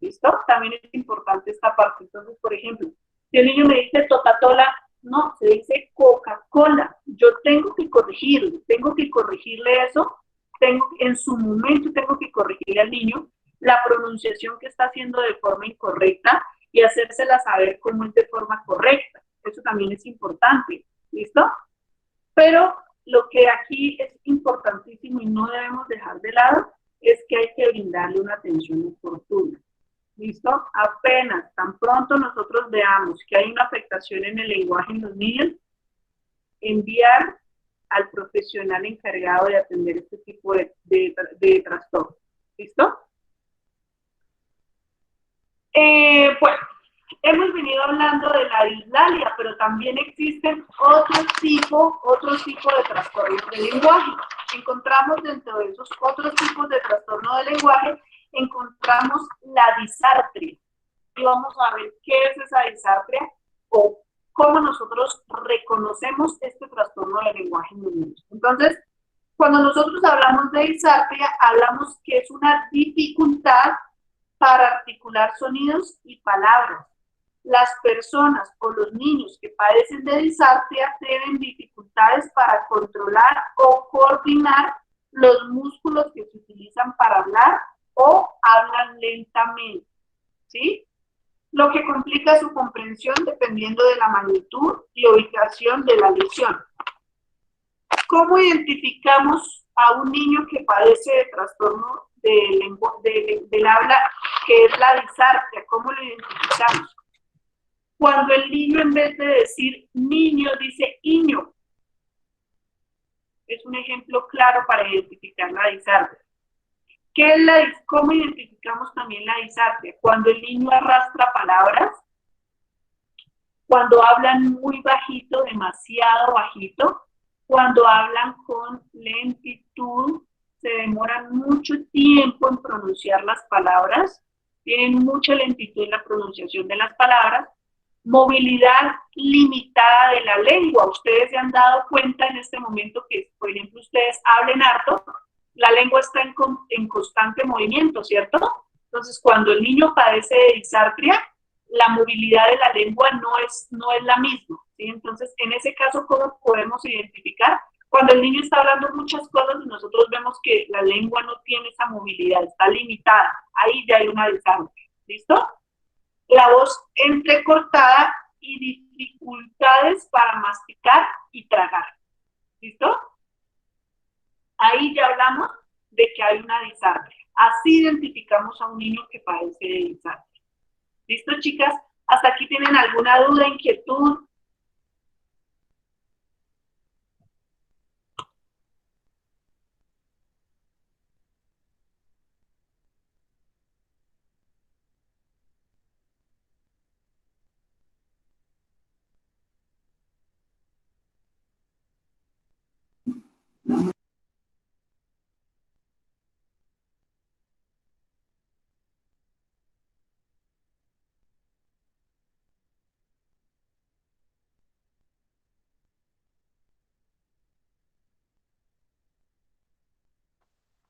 ¿Listo? También es importante esta parte. Entonces, por ejemplo, si el niño me dice totatola, no, se dice Coca-Cola. Yo tengo que corregirle eso. En su momento tengo que corregirle al niño la pronunciación que está haciendo de forma incorrecta y hacérsela saber cómo es de forma correcta. Eso también es importante, ¿listo? Pero lo que aquí es importantísimo y no debemos dejar de lado es que hay que brindarle una atención oportuna. ¿Listo? Apenas, tan pronto nosotros veamos que hay una afectación en el lenguaje en los niños, enviar al profesional encargado de atender este tipo de trastorno. ¿Listo? Bueno, hemos venido hablando de la dislalia, pero también existen otros tipos de trastornos del lenguaje. Encontramos dentro de esos otros tipos de trastorno del lenguaje, encontramos la disartria. Y vamos a ver qué es esa disartria o cómo nosotros reconocemos este trastorno del lenguaje en los niños. Entonces, cuando nosotros hablamos de disartria, hablamos que es una dificultad para articular sonidos y palabras. Las personas o los niños que padecen de disartria tienen dificultades para controlar o coordinar los músculos que se utilizan para hablar o hablan lentamente, ¿sí? Lo que complica su comprensión dependiendo de la magnitud y ubicación de la lesión. ¿Cómo identificamos a un niño que padece de trastorno del habla, que es la disartria? ¿Cómo lo identificamos? Cuando el niño, en vez de decir niño, dice iño. Es un ejemplo claro para identificar la disartria. ¿Cómo identificamos también la disartria? Cuando el niño arrastra palabras, cuando hablan muy bajito, demasiado bajito, cuando hablan con lentitud, se demoran mucho tiempo en pronunciar las palabras, tienen mucha lentitud en la pronunciación de las palabras, movilidad limitada de la lengua. Ustedes se han dado cuenta en este momento que, por ejemplo, ustedes hablen harto, la lengua está en constante movimiento, ¿cierto? Entonces, cuando el niño padece de disartria, la movilidad de la lengua no es la misma, ¿sí? Entonces, en ese caso, ¿cómo podemos identificar? Cuando el niño está hablando muchas cosas y nosotros vemos que la lengua no tiene esa movilidad, está limitada, ahí ya hay una disartria, ¿listo? La voz entrecortada y dificultades para masticar y tragar, ¿listo? Ahí ya hablamos de que hay una disartria. Así identificamos a un niño que padece de disartria. ¿Listo, chicas? ¿Hasta aquí tienen alguna duda, inquietud?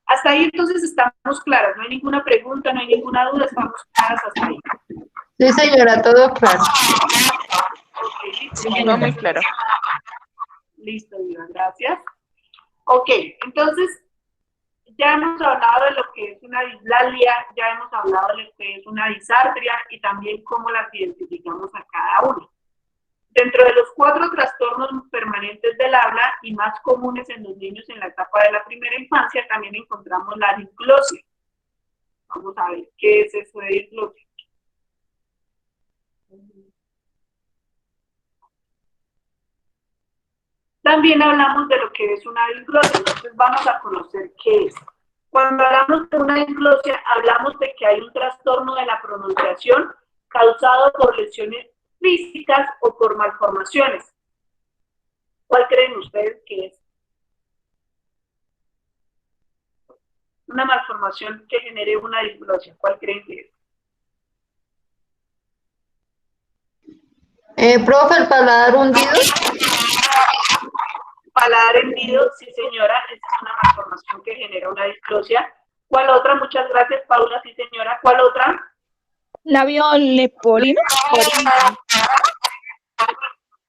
Hasta ahí entonces estamos claras, no hay ninguna pregunta, no hay ninguna duda, estamos claras hasta ahí. Sí, señora, todo claro. Ok, listo. Sí, va muy claro. Listo, Iván, gracias. Ok, entonces ya hemos hablado de lo que es una dislalia, ya hemos hablado de lo que es una disartria y también cómo las identificamos a cada uno. Dentro de los 4 trastornos permanentes del habla y más comunes en los niños en la etapa de la primera infancia, también encontramos la disglosia. Vamos a ver qué es eso de disglosia. También hablamos de lo que es una disglosia, entonces vamos a conocer qué es. Cuando hablamos de una disglosia, hablamos de que hay un trastorno de la pronunciación causado por lesiones físicas o por malformaciones. ¿Cuál creen ustedes que es? Una malformación que genere una disglosia. ¿Cuál creen que es? Profe, el paladar hundido. Paladar hendido, sí señora, esa es una malformación que genera una disglosia. ¿Cuál otra? Muchas gracias, Paula, sí señora. ¿Cuál otra? Labio leporino.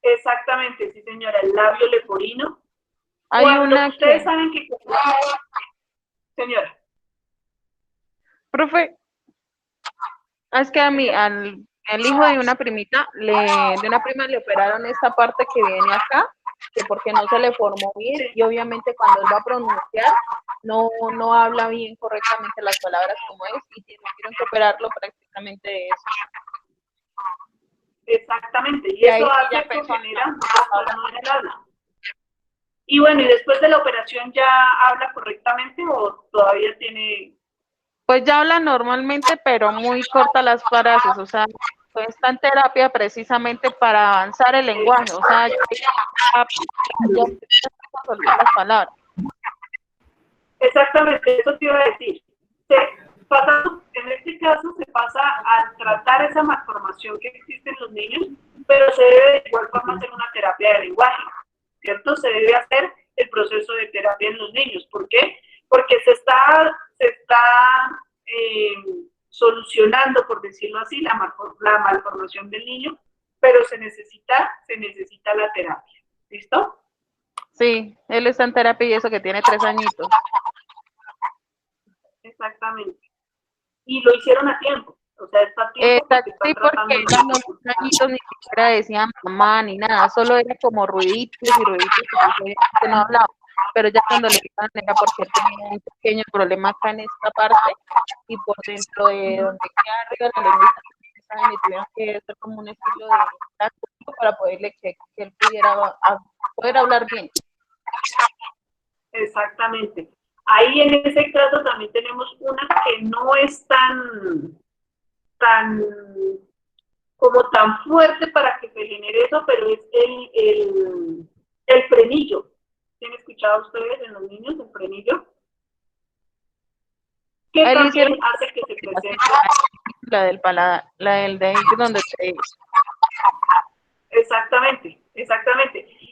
Exactamente, sí señora, el labio leporino. Hay una ustedes saben que... Señora. Profe, es que al hijo de una primita, de una prima le operaron esta parte que viene acá, que porque no se le formó bien, y obviamente cuando él va a pronunciar, no habla bien correctamente las palabras como es, y tuvieron que operarlo prácticamente de eso. Exactamente, y Y ahí eso sí hace ya que pensó genera un trastorno en el habla. Y bueno, ¿y después de la operación ya habla correctamente o todavía tiene? Pues ya habla normalmente, pero muy corta las frases, o sea, pues está en terapia precisamente para avanzar el lenguaje, o sea, ya soltar las palabras. Exactamente, eso te iba a decir. En este caso se pasa a tratar esa malformación que existe en los niños, pero se debe de igual forma hacer una terapia de lenguaje, ¿cierto? Se debe hacer el proceso de terapia en los niños. ¿Por qué? Porque se está solucionando, por decirlo así, la malformación del niño, pero se necesita la terapia. ¿Listo? Sí, él está en terapia y eso que tiene 3 añitos. Exactamente. Y lo hicieron a tiempo. O sea, está a tiempo porque están Sí, tratando porque ya los 2 añitos ni siquiera decían mamá ni nada, solo era como ruiditos y ruiditos, que no hablaba. Pero ya cuando le quitan era porque tenía un pequeño problema acá en esta parte y por dentro de donde queda arriba la lengüita, y tuvieron que hacer como un estilo de para poderle que él pudiera poder hablar bien. Exactamente. Ahí en ese caso también tenemos una que no es tan fuerte para que se genere eso, pero es el frenillo. ¿Tienen escuchado ustedes en los niños el frenillo? Que también hace que se presente la del paladar, la del de ahí donde te... Exactamente.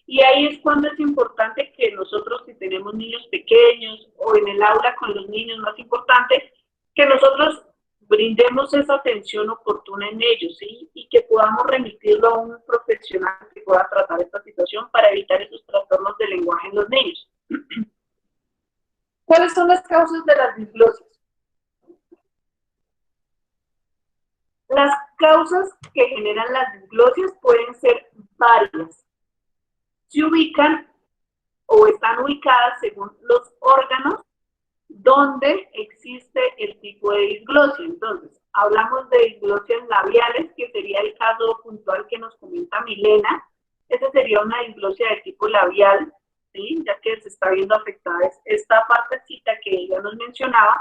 Y ahí es cuando es importante que nosotros, si tenemos niños pequeños o en el aula con los niños, más importante, que nosotros brindemos esa atención oportuna en ellos, ¿sí? Y que podamos remitirlo a un profesional que pueda tratar esta situación para evitar esos trastornos de lenguaje en los niños. ¿Cuáles son las causas de las disglosias? Las causas que generan las disglosias pueden ser varias. Se ubican o están ubicadas según los órganos donde existe el tipo de disglosia. Entonces, hablamos de disglosias labiales, que sería el caso puntual que nos comenta Milena. Esa sería una disglosia de tipo labial, ¿sí? Ya que se está viendo afectada esta partecita que ella nos mencionaba.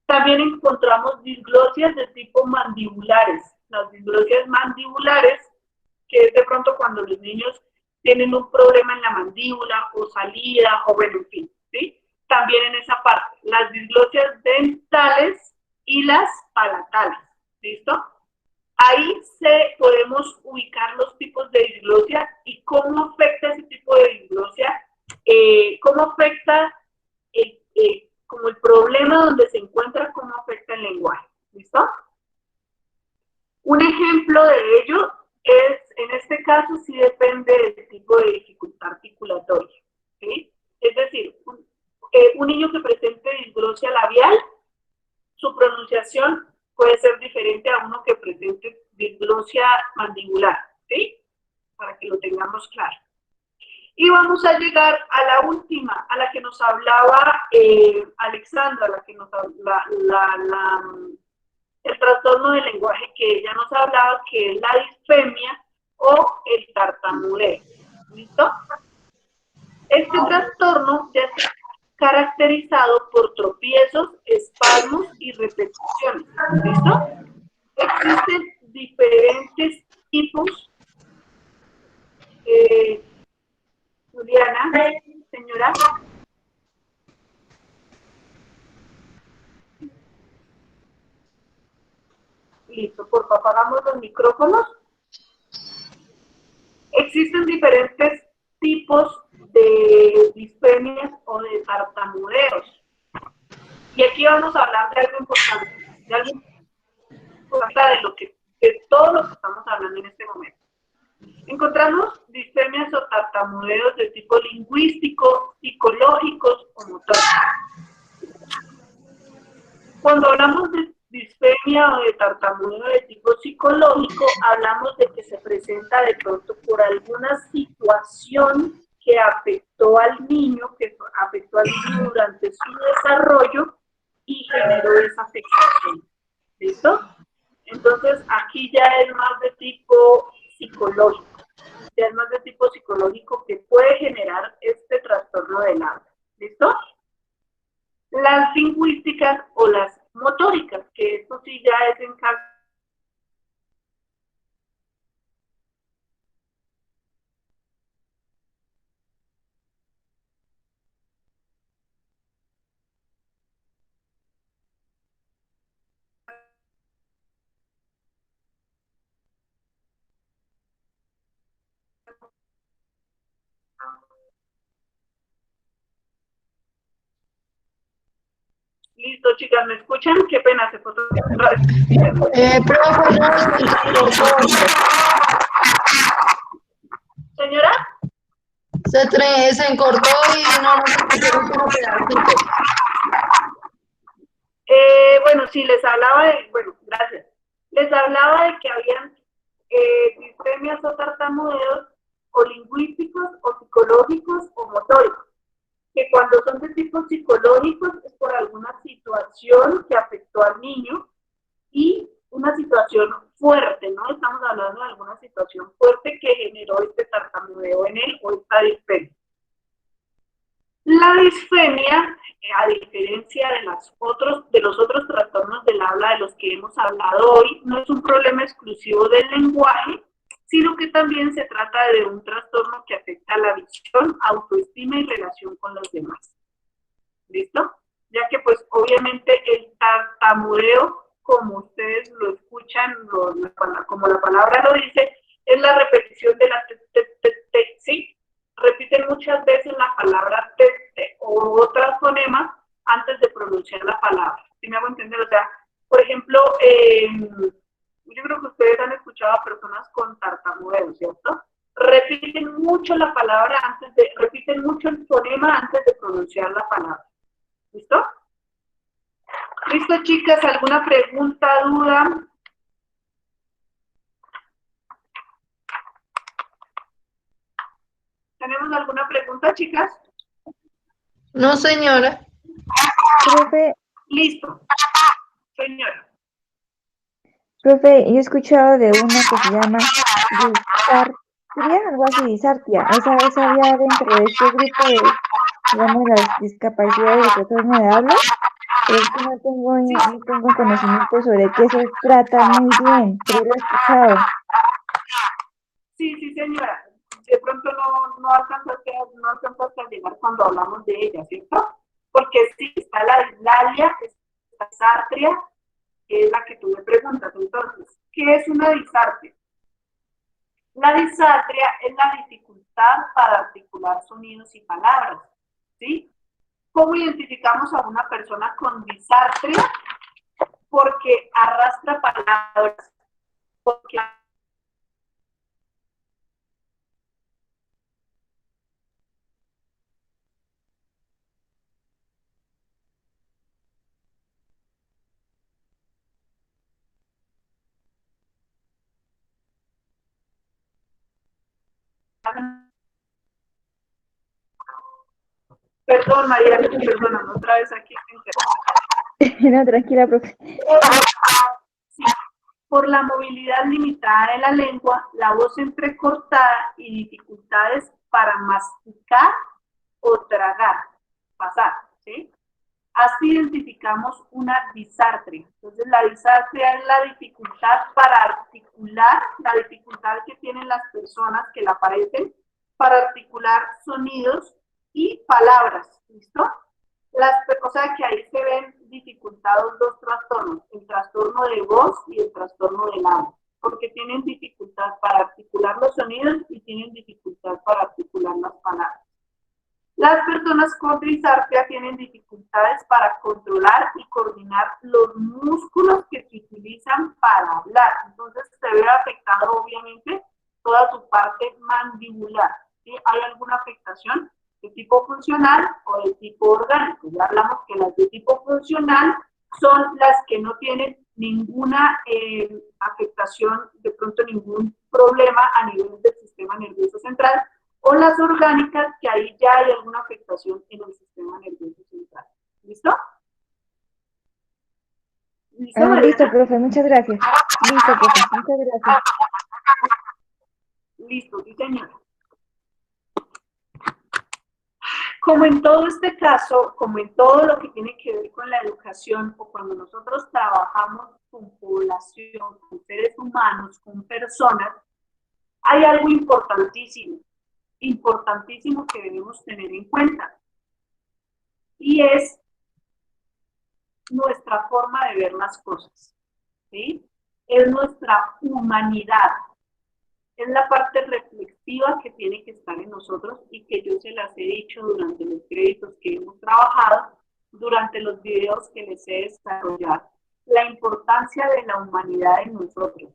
También encontramos disglosias de tipo mandibulares. Las disglosias mandibulares, que es de pronto cuando los niños tienen un problema en la mandíbula o salida o bueno, en fin, ¿sí? También en esa parte, las disglosias dentales y las palatales, ¿listo? Ahí podemos ubicar los tipos de disglosia y cómo afecta ese tipo de disglosia, cómo afecta como el problema donde se encuentra, cómo afecta el lenguaje, ¿listo? Un ejemplo de ello es, en este caso, sí depende del tipo de dificultad articulatoria, ¿sí? Es decir, un niño que presente disglosia labial, su pronunciación puede ser diferente a uno que presente disglosia mandibular, ¿sí? Para que lo tengamos claro. Y vamos a llegar a la última, a la que nos hablaba Alexandra, la que nos el trastorno del lenguaje que ella nos hablaba, que es la disfemia o el tartamudeo. ¿Listo? Este trastorno ya está caracterizado por tropiezos, espasmos y repeticiones. ¿Listo? Existen diferentes tipos. Juliana, señora. Listo, por favor, apagamos los micrófonos. Existen diferentes tipos de disfemias o de tartamudeos. Y aquí vamos a hablar de algo importante, de todo lo que estamos hablando en este momento. Encontramos disfemias o tartamudeos de tipo lingüístico, psicológicos o motóricos. Cuando hablamos de disfemia o de tartamudeo de tipo psicológico, hablamos de que se presenta de pronto por alguna situación que afectó al niño durante su desarrollo y generó esa afectación. ¿Listo? Entonces, aquí ya es más de tipo psicológico. Ya es más de tipo psicológico que puede generar este trastorno del habla. ¿Listo? Las lingüísticas o las motóricas, que esto sí ya es en caso. Listo, chicas, ¿me escuchan? Qué pena, se fue otra vez. Profe, no, se cortó. Señora, Se cortó y no nos escucharon como pedacito. bueno, sí, les hablaba de, bueno, gracias. Les hablaba de que habían disfemias o tartamudeos o lingüísticos o psicológicos o motóricos. Que cuando son de tipo psicológicos es por alguna situación que afectó al niño y una situación fuerte, ¿no? Estamos hablando de alguna situación fuerte que generó este tartamudeo en él o esta disfemia. La disfemia, a diferencia de los otros trastornos del habla de los que hemos hablado hoy, no es un problema exclusivo del lenguaje, sino que también se trata de un trastorno que afecta la visión, autoestima y relación con los demás. ¿Listo? Ya que pues obviamente el tartamudeo, como ustedes lo escuchan, como la palabra lo dice, es la repetición de la t, ¿sí? Repiten muchas veces la palabra t o otras fonemas antes de pronunciar la palabra. ¿Sí me hago entender? O sea, por ejemplo, yo creo que ustedes han escuchado a personas con tartamudeo, ¿cierto? Repiten mucho la palabra repiten mucho el fonema antes de pronunciar la palabra. ¿Listo? ¿Listo, chicas? ¿Alguna pregunta, duda? ¿Tenemos alguna pregunta, chicas? No, señora. Profe, Listo. Señora. profe, yo he escuchado de una que se llama disartria, algo así, disartia. Esa había dentro de este grupo de, digamos, las discapacidades de trastorno de habla, pero es que no tengo conocimiento sobre qué se trata muy bien, pero lo he escuchado. Sí, señora. De pronto no alcanzaste a llegar cuando hablamos de ella, ¿cierto? Porque sí, está la dislalia, está la disartria, que es la que tú me preguntas. Entonces, ¿qué es una disartria? La disartria es la dificultad para articular sonidos y palabras, ¿sí? ¿Cómo identificamos a una persona con disartria? Porque arrastra palabras, porque perdón, María, perdóname, otra vez aquí. No, tranquila, profe. Sí. Por la movilidad limitada de la lengua, la voz entrecortada y dificultades para masticar o tragar, pasar, ¿sí? Así identificamos una disartria. Entonces, la disartria es la dificultad para articular, la dificultad que tienen las personas que la padecen para articular sonidos y palabras, ¿listo? O sea que ahí se ven dificultados dos trastornos, el trastorno de voz y el trastorno del habla, porque tienen dificultad para articular los sonidos y tienen dificultad para articular las palabras. Las personas con disartria tienen dificultades para controlar y coordinar los músculos que se utilizan para hablar. Entonces se ve afectado obviamente toda su parte mandibular. ¿Sí? ¿Hay alguna afectación de tipo funcional o de tipo orgánico? Ya hablamos que las de tipo funcional son las que no tienen ninguna afectación, de pronto ningún problema a nivel del sistema nervioso central, o las orgánicas, que ahí ya hay alguna afectación en el sistema nervioso central. ¿Listo? ¿Listo, listo, profe, muchas gracias. Listo, profe, muchas gracias. Listo, sí, señora. Como en todo este caso, como en todo lo que tiene que ver con la educación, o cuando nosotros trabajamos con población, con seres humanos, con personas, hay algo importantísimo, importantísimo que debemos tener en cuenta. Y es nuestra forma de ver las cosas, ¿sí? Es nuestra humanidad. Es la parte reflexiva que tiene que estar en nosotros y que yo se las he dicho durante los créditos que hemos trabajado, durante los videos que les he desarrollado. La importancia de la humanidad en nosotros,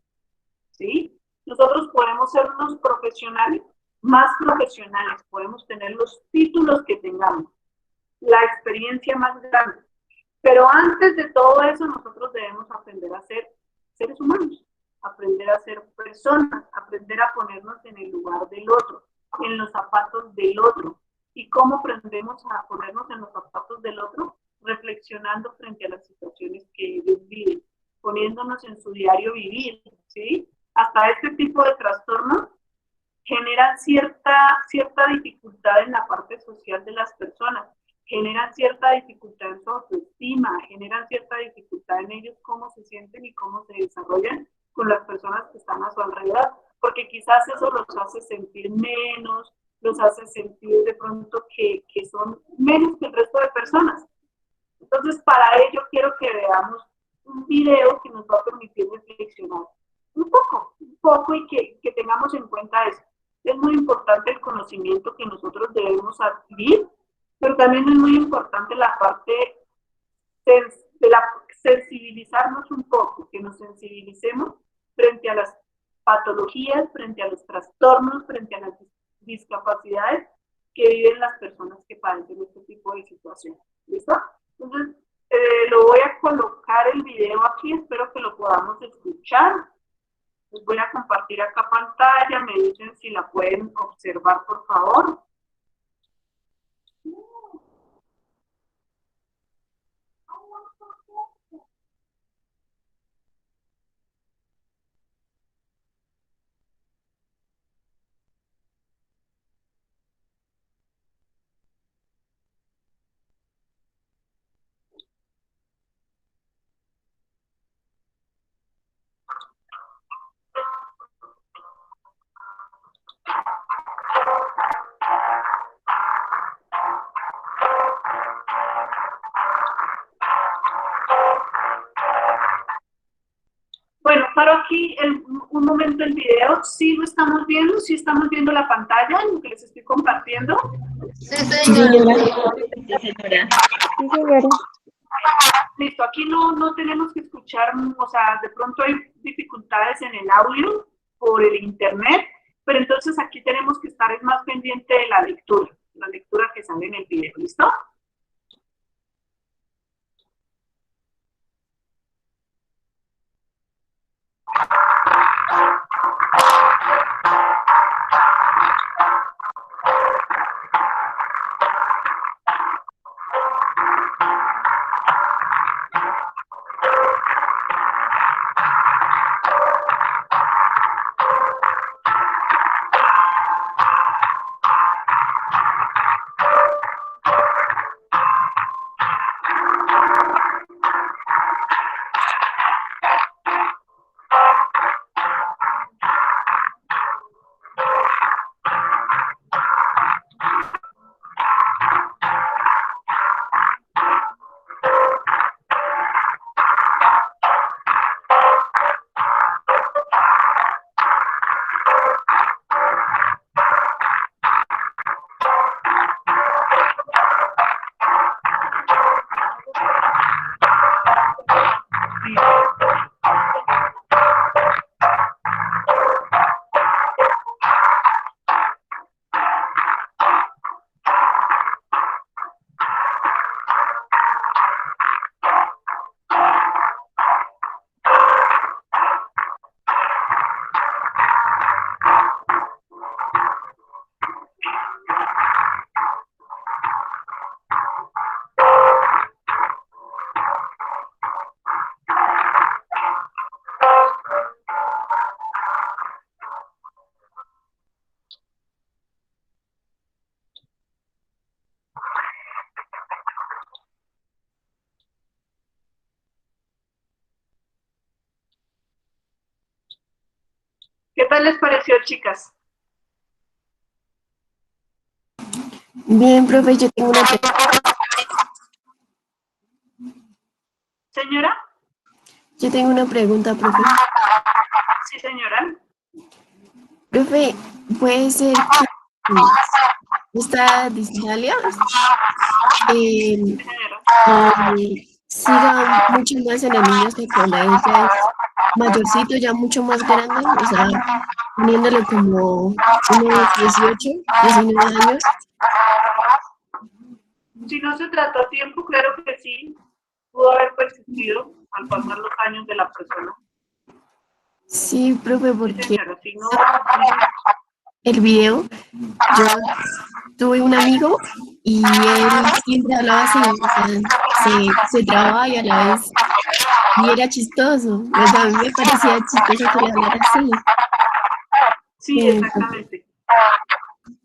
¿sí? Nosotros podemos ser unos profesionales, más profesionales, podemos tener los títulos que tengamos, la experiencia más grande, pero antes de todo eso nosotros debemos aprender a ser seres humanos, aprender a ser personas, aprender a ponernos en el lugar del otro, en los zapatos del otro. ¿Y cómo aprendemos a ponernos en los zapatos del otro? Reflexionando frente a las situaciones que ellos viven, poniéndonos en su diario vivir, ¿sí? Hasta este tipo de trastornos generan cierta dificultad en la parte social de las personas, generan cierta dificultad en su autoestima, generan cierta dificultad en ellos cómo se sienten y cómo se desarrollan con las personas que están a su alrededor, porque quizás eso los hace sentir menos, los hace sentir de pronto que son menos que el resto de personas. Entonces, para ello quiero que veamos un video que nos va a permitir reflexionar un poco y que tengamos en cuenta eso. Es muy importante el conocimiento que nosotros debemos adquirir, pero también es muy importante la parte de la sensibilizarnos un poco, que nos sensibilicemos frente a las patologías, frente a los trastornos, frente a las discapacidades que viven las personas que padecen este tipo de situaciones. ¿Listo? Entonces, lo voy a colocar el video aquí, espero que lo podamos escuchar. Les voy a compartir acá pantalla, me dicen si la pueden observar, por favor. Bueno, paro aquí un momento el video. ¿Sí lo estamos viendo? ¿Sí estamos viendo la pantalla, lo que les estoy compartiendo? Sí, señora. Sí, señora. Sí, señora. Listo, aquí no tenemos que escuchar, o sea, de pronto hay dificultades en el audio por el internet, pero entonces aquí tenemos que estar más pendiente de la lectura que sale en el video, ¿listo? tal les pareció, chicas? Bien, profe, yo tengo una pregunta. Señora. Yo tengo una pregunta, profe. Sí, señora. Profe, ¿puede ser que esta dislalia siga mucho más en el niño hasta cuando él ya es mayorcito, ya mucho más grande? O sea, poniéndole como unos 18, 19 años. Si no se trató a tiempo, claro que sí, pudo haber persistido al pasar los años de la persona. Sí, profe, Sí, porque señora, si no, el video, yo tuve un amigo y él siempre hablaba así, o sea, se trababa y a la vez, y era chistoso. O sea, a mí me parecía chistoso que le hablara así. sí, exactamente.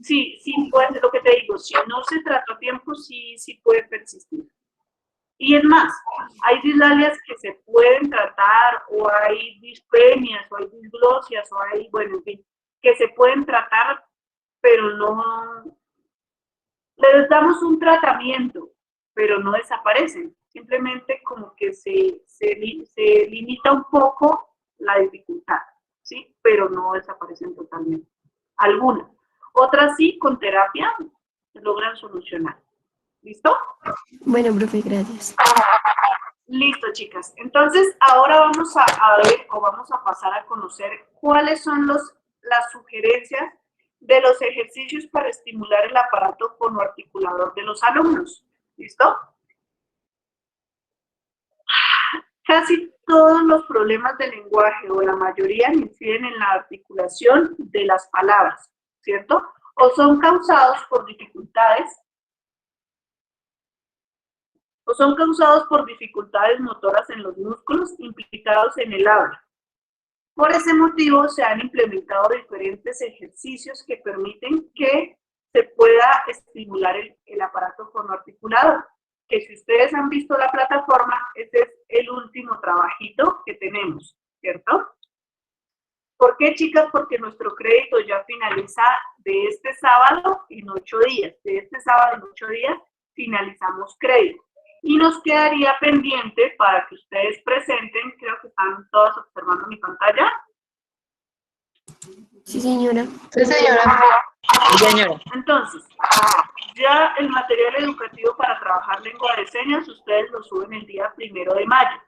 Sí, sí, pues lo que te digo, si no se trató a tiempo, sí, sí puede persistir. Y es más, hay dislalias que se pueden tratar, o hay disfemias, o hay disglosias, o hay, bueno, en fin, que se pueden tratar, pero no, les damos un tratamiento, pero no desaparecen. Simplemente como que se limita un poco la dificultad, ¿sí? Pero no desaparecen totalmente. Algunas. Otras sí, con terapia, logran solucionar. ¿Listo? Bueno, profe, gracias. Listo, chicas. Entonces, ahora vamos a ver o vamos a pasar a conocer cuáles son las sugerencias de los ejercicios para estimular el aparato fonoarticulador de los alumnos. ¿Listo? Casi todos los problemas del lenguaje, o la mayoría, inciden en la articulación de las palabras, ¿cierto? O son causados por dificultades motoras en los músculos implicados en el habla. Por ese motivo se han implementado diferentes ejercicios que permiten que se pueda estimular el aparato fonoarticulador, que si ustedes han visto la plataforma, ese es el último trabajito que tenemos, ¿cierto? ¿Por qué, chicas? Porque nuestro crédito ya finaliza de este sábado en 8 días. De este sábado en 8 días finalizamos crédito. Y nos quedaría pendiente para que ustedes presenten, creo que están todas observando mi pantalla. Sí, señora. Sí, señora. Sí, señora. Entonces, ya el material educativo para trabajar lengua de señas, ustedes lo suben el día 1 de mayo.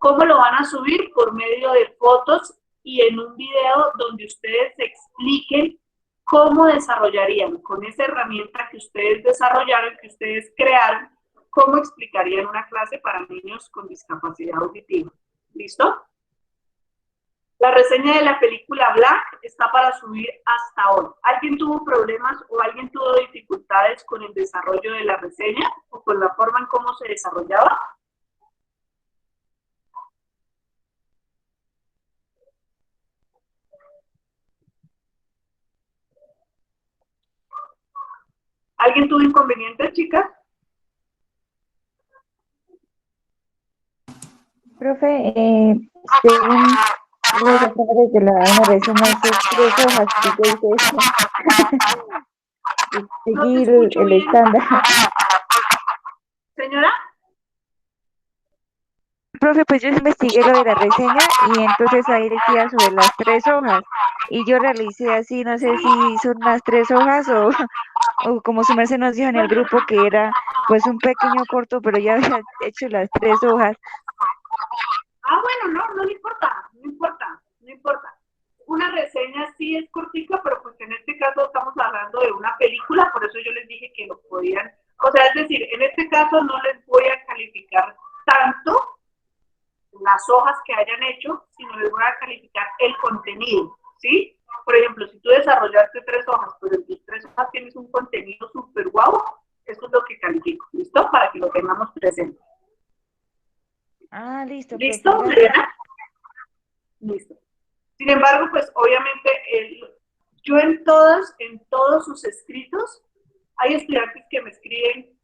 ¿Cómo lo van a subir? Por medio de fotos y en un video donde ustedes expliquen cómo desarrollarían con esa herramienta que ustedes desarrollaron, que ustedes crearon, cómo explicarían una clase para niños con discapacidad auditiva. ¿Listo? La reseña de la película Black está para subir hasta hoy. ¿Alguien tuvo problemas o alguien tuvo dificultades con el desarrollo de la reseña o con la forma en cómo se desarrollaba? ¿Alguien tuvo inconvenientes, chicas? Profe, según los padres de una reseña, sus 3 hojas, y yo hice eso. Seguir el estándar. ¿Señora? Profe, pues yo investigué lo de la reseña y entonces ahí decía sobre las 3 hojas y yo realicé así, no sé si son las 3 hojas o como su merced nos dijo en el grupo que era pues un pequeño corto, pero ya había hecho las 3 hojas. Ah, bueno, no importa, no importa, no importa. Una reseña sí es cortica, pero pues en este caso estamos hablando de una película, por eso yo les dije que lo podían, o sea, es decir, en este caso no les voy a calificar tanto las hojas que hayan hecho, sino les voy a calificar el contenido, ¿sí? Por ejemplo, si tú desarrollaste 3 hojas, pero en tus 3 hojas tienes un contenido súper guau, eso es lo que califico, ¿listo? Para que lo tengamos presente. Ah, listo. ¿Listo, Lorena? Listo. Sin embargo, pues obviamente yo en todos sus escritos, hay estudiantes que me escriben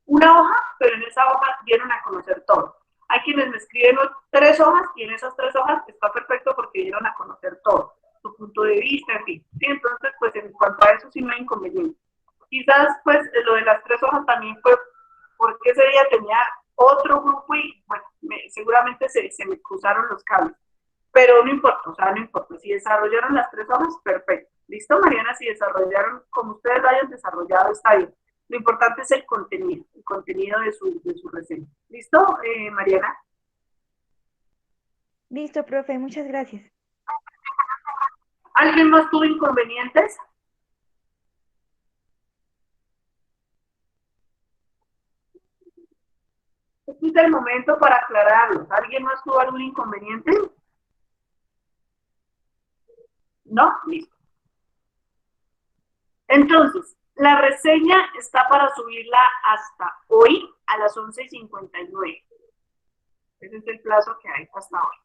una hoja, pero en esa hoja dieron a conocer todo. Hay Hay quienes me escriben 3 hojas y en esas 3 hojas está perfecto porque dieron a conocer todo, su punto de vista, en fin. Sí, entonces, pues en cuanto a eso sí no hay inconveniente. Quizás, pues, lo de las 3 hojas también fue porque ese día tenía otro grupo y, bueno, seguramente se me cruzaron los cables. Pero no importa, o sea, no importa. Si desarrollaron las 3 hojas, perfecto. ¿Listo, Mariana? Si desarrollaron, como ustedes lo hayan desarrollado, está bien. Lo importante es el contenido de su reseña. ¿Listo, Mariana? Listo, profe, muchas gracias. ¿Alguien más tuvo inconvenientes? Este es el momento para aclararlos. ¿Alguien más tuvo algún inconveniente? ¿No? Listo. Entonces, la reseña está para subirla hasta hoy a las 11:59. Ese es el plazo que hay hasta hoy.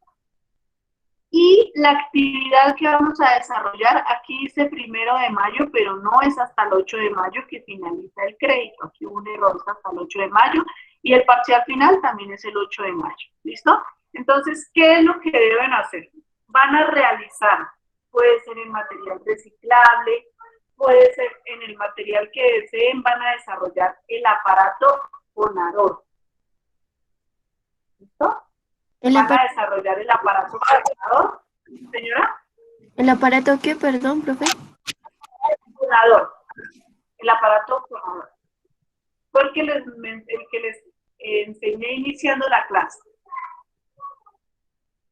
Y la actividad que vamos a desarrollar, aquí dice 1 de mayo, pero no es hasta el 8 de mayo que finaliza el crédito. Aquí hubo un error, hasta el 8 de mayo. Y el parcial final también es el 8 de mayo. ¿Listo? Entonces, ¿qué es lo que deben hacer? Van a realizar, puede ser en material reciclable, puede ser en el material que deseen, van a desarrollar el aparato fonador. ¿Listo? Van a desarrollar el aparato fonador. Señora. ¿El aparato qué, perdón, profe? Fonador. El aparato fonador. Fue el que les enseñé iniciando la clase.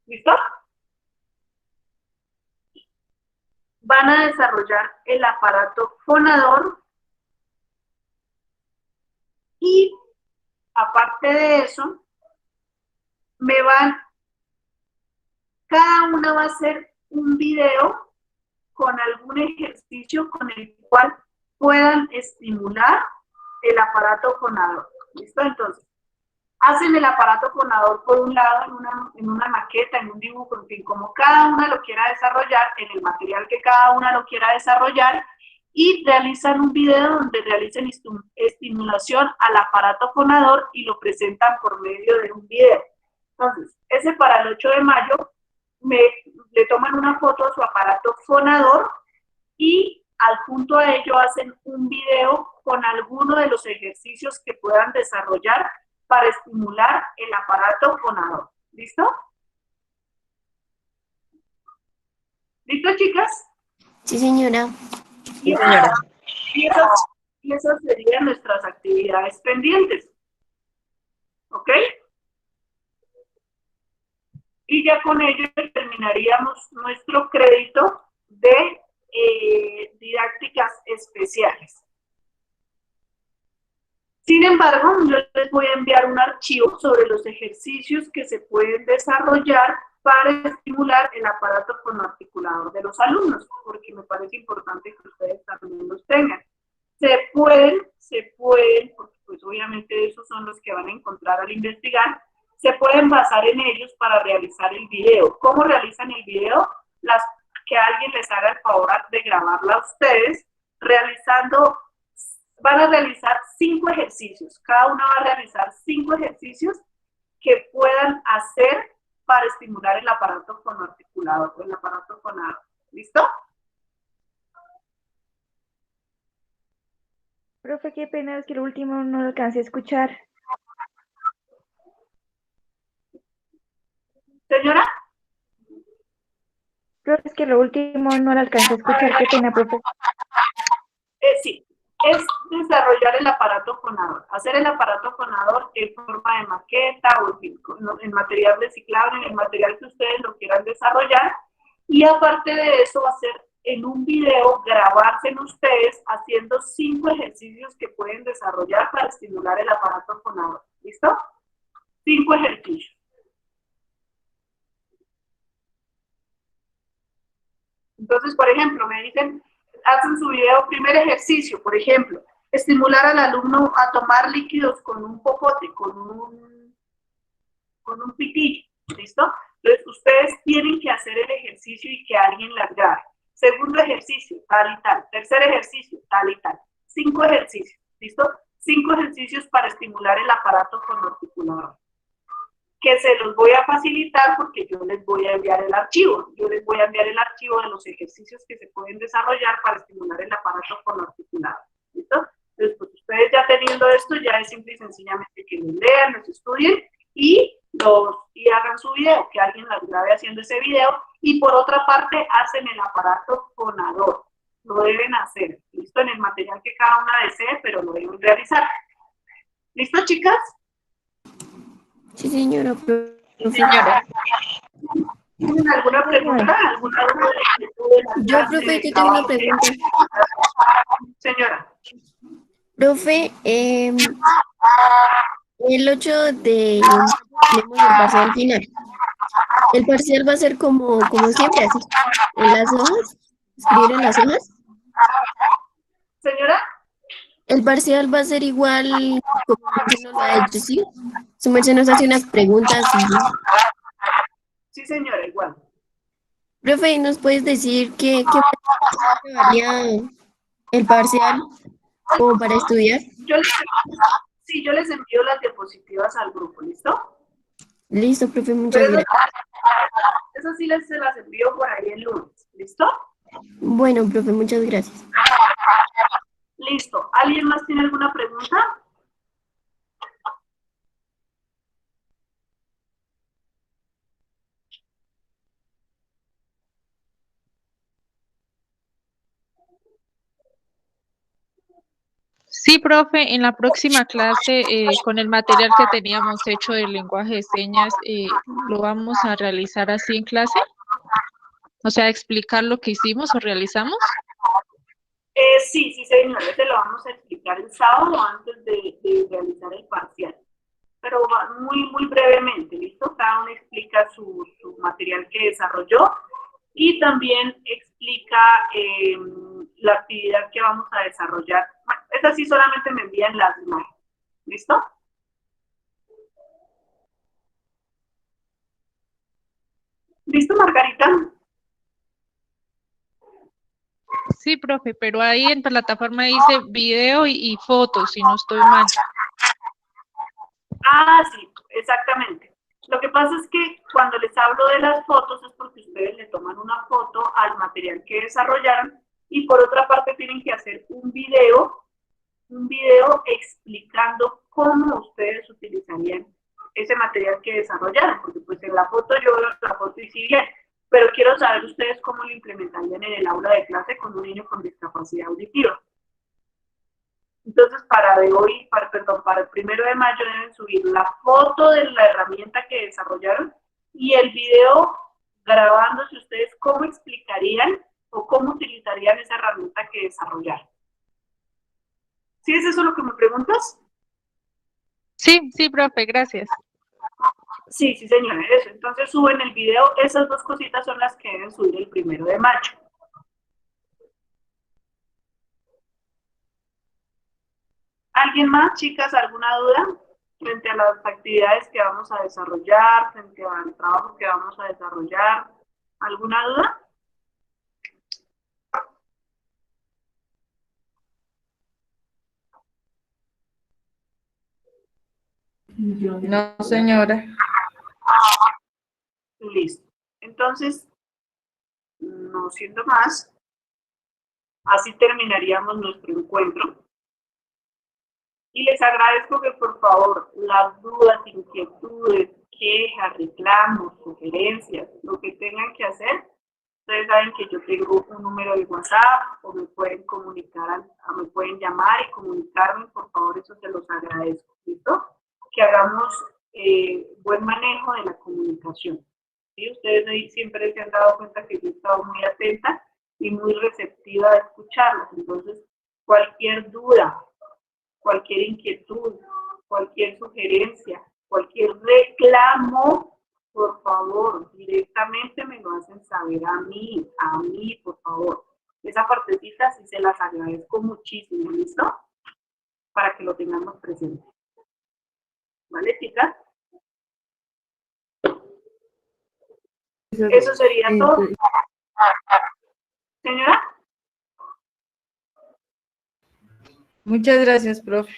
¿Listo? Van a desarrollar el aparato fonador y aparte de eso, cada una va a hacer un video con algún ejercicio con el cual puedan estimular el aparato fonador. ¿Listo? Entonces, hacen el aparato fonador por un lado en una maqueta, en un dibujo, en fin, como cada una lo quiera desarrollar, en el material que cada una lo quiera desarrollar, y realizan un video donde realicen estimulación al aparato fonador y lo presentan por medio de un video. Entonces, ese para el 8 de mayo, le toman una foto a su aparato fonador y adjunto a ello hacen un video con alguno de los ejercicios que puedan desarrollar para estimular el aparato fonador. ¿Listo? ¿Listo, chicas? Sí, señora. Sí, señora. Y esas serían nuestras actividades pendientes. ¿Ok? Y ya con ello terminaríamos nuestro crédito de didácticas especiales. Sin embargo, yo les voy a enviar un archivo sobre los ejercicios que se pueden desarrollar para estimular el aparato fonoarticulador de los alumnos, porque me parece importante que ustedes también los tengan. Se pueden, porque pues obviamente esos son los que van a encontrar al investigar, se pueden basar en ellos para realizar el video. ¿Cómo realizan el video? Que alguien les haga el favor de grabarla a ustedes, van a realizar 5 ejercicios. Cada una va a realizar 5 ejercicios que puedan hacer para estimular el aparato fonoarticulador, el aparato fonador. ¿Listo? Profe, qué pena, es que lo último no lo alcancé a escuchar. ¿Señora? Profe, es que lo último no lo alcancé a escuchar, qué pena, profe. Sí, es desarrollar el aparato fonador. Hacer el aparato fonador en forma de maqueta o en material reciclable, en el material que ustedes lo quieran desarrollar. Y aparte de eso, va a ser en un video, grabarse en ustedes haciendo 5 ejercicios que pueden desarrollar para estimular el aparato fonador. ¿Listo? 5 ejercicios. Entonces, por ejemplo, me dicen, hacen su video, primer ejercicio, por ejemplo, estimular al alumno a tomar líquidos con un popote, con un pitillo, ¿listo? Entonces, ustedes tienen que hacer el ejercicio y que alguien las grabe. Segundo ejercicio, tal y tal. Tercer ejercicio, tal y tal. 5 ejercicios, ¿listo? 5 ejercicios para estimular el aparato fonoarticulador. que se los voy a facilitar porque yo les voy a enviar el archivo. Yo les voy a enviar el archivo de los ejercicios que se pueden desarrollar para estimular el aparato con lo articulado. ¿Listo? Entonces, pues ustedes ya teniendo esto, ya es simple y sencillamente que los lean, los estudien y hagan su video, que alguien las grabe haciendo ese video. Y por otra parte, hacen el aparato fonador. Lo deben hacer. ¿Listo? En el material que cada una desee, pero lo deben realizar. ¿Listo, chicas? Sí, señora. Sí, señora. ¿Tienen alguna pregunta? ¿Alguna duda de la Yo, clase, profe, del yo tengo una trabajo que- pregunta. Señora. Profe, el 8 de tenemos el parcial final. El parcial va a ser como siempre, así, en las hojas, escribir en las hojas. Señora. El parcial va a ser igual como usted nos lo ha hecho, ¿sí? Su merced nos hace unas preguntas y... Sí, señora, igual. Profe, ¿nos puedes decir qué varía el parcial como para estudiar? Yo les envío las diapositivas al grupo, ¿listo? Listo, profe, muchas gracias. Eso sí se las envío por ahí el lunes, ¿listo? Bueno, profe, muchas gracias. Listo. ¿Alguien más tiene alguna pregunta? Sí, profe, en la próxima clase, con el material que teníamos hecho del lenguaje de señas, ¿lo vamos a realizar así en clase? O sea, explicar lo que hicimos o realizamos. Sí, señora, te lo vamos a explicar el sábado antes de realizar el parcial. Pero muy brevemente, ¿listo? Cada uno explica su material que desarrolló y también explica la actividad que vamos a desarrollar. Bueno, esa sí solamente me envían las imágenes, ¿listo? ¿Listo, Margarita? Sí, profe, pero ahí en plataforma dice video y fotos, si no estoy mal. Ah, sí, exactamente. Lo que pasa es que cuando les hablo de las fotos es porque ustedes le toman una foto al material que desarrollaron y por otra parte tienen que hacer un video explicando cómo ustedes utilizarían ese material que desarrollaron, porque pues en la foto yo veo la foto y sí bien, pero quiero saber ustedes cómo lo implementarían en el aula de clase con un niño con discapacidad auditiva. Entonces, para el 1 de mayo deben subir la foto de la herramienta que desarrollaron y el video grabándose ustedes cómo explicarían o cómo utilizarían esa herramienta que desarrollaron. ¿Sí es eso lo que me preguntas? Sí, profe, gracias. Sí, señora, eso. Entonces suben el video. Esas dos cositas son las que deben subir el 1 de mayo. ¿Alguien más, chicas, alguna duda frente a las actividades que vamos a desarrollar, frente al trabajo que vamos a desarrollar? ¿Alguna duda? No, señora. Listo. Entonces, no siendo más, así terminaríamos nuestro encuentro. Y les agradezco que por favor las dudas, inquietudes, quejas, reclamos, sugerencias, lo que tengan que hacer, ustedes saben que yo tengo un número de WhatsApp o me pueden comunicar, me pueden llamar y comunicarme, por favor, eso se los agradezco, ¿listo? Que hagamos buen manejo de la comunicación. ¿Sí? Ustedes siempre se han dado cuenta que yo he estado muy atenta y muy receptiva a escucharlos, entonces cualquier duda, cualquier inquietud, cualquier sugerencia, cualquier reclamo, por favor, directamente me lo hacen saber a mí, por favor. Esa partecita sí se las agradezco muchísimo, ¿listo? Para que lo tengamos presente. ¿Vale, chicas? Eso sería todo. Señora. Muchas gracias, profe.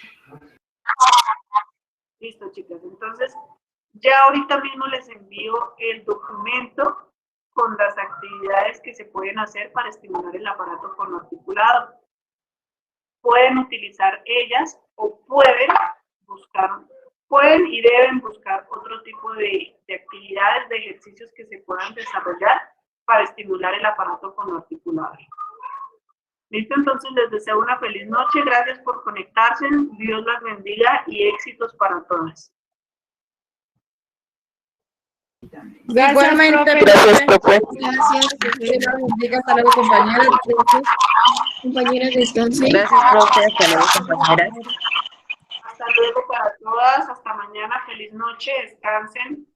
Listo, chicas. Entonces, Ya ahorita mismo les envío el documento con las actividades que se pueden hacer para estimular el aparato fonoarticulado. Pueden utilizar ellas o pueden y deben buscar otro tipo de actividades, de ejercicios que se puedan desarrollar para estimular el aparato fonoarticulado. Listo, entonces les deseo una feliz noche, gracias por conectarse, Dios las bendiga y éxitos para todas. Igualmente, Gracias, profe. Gracias, profe. hasta luego, compañeras. Compañeras, descansen. Gracias, profe. Hasta luego, compañeras. Hasta luego para todas, hasta mañana, feliz noche, descansen.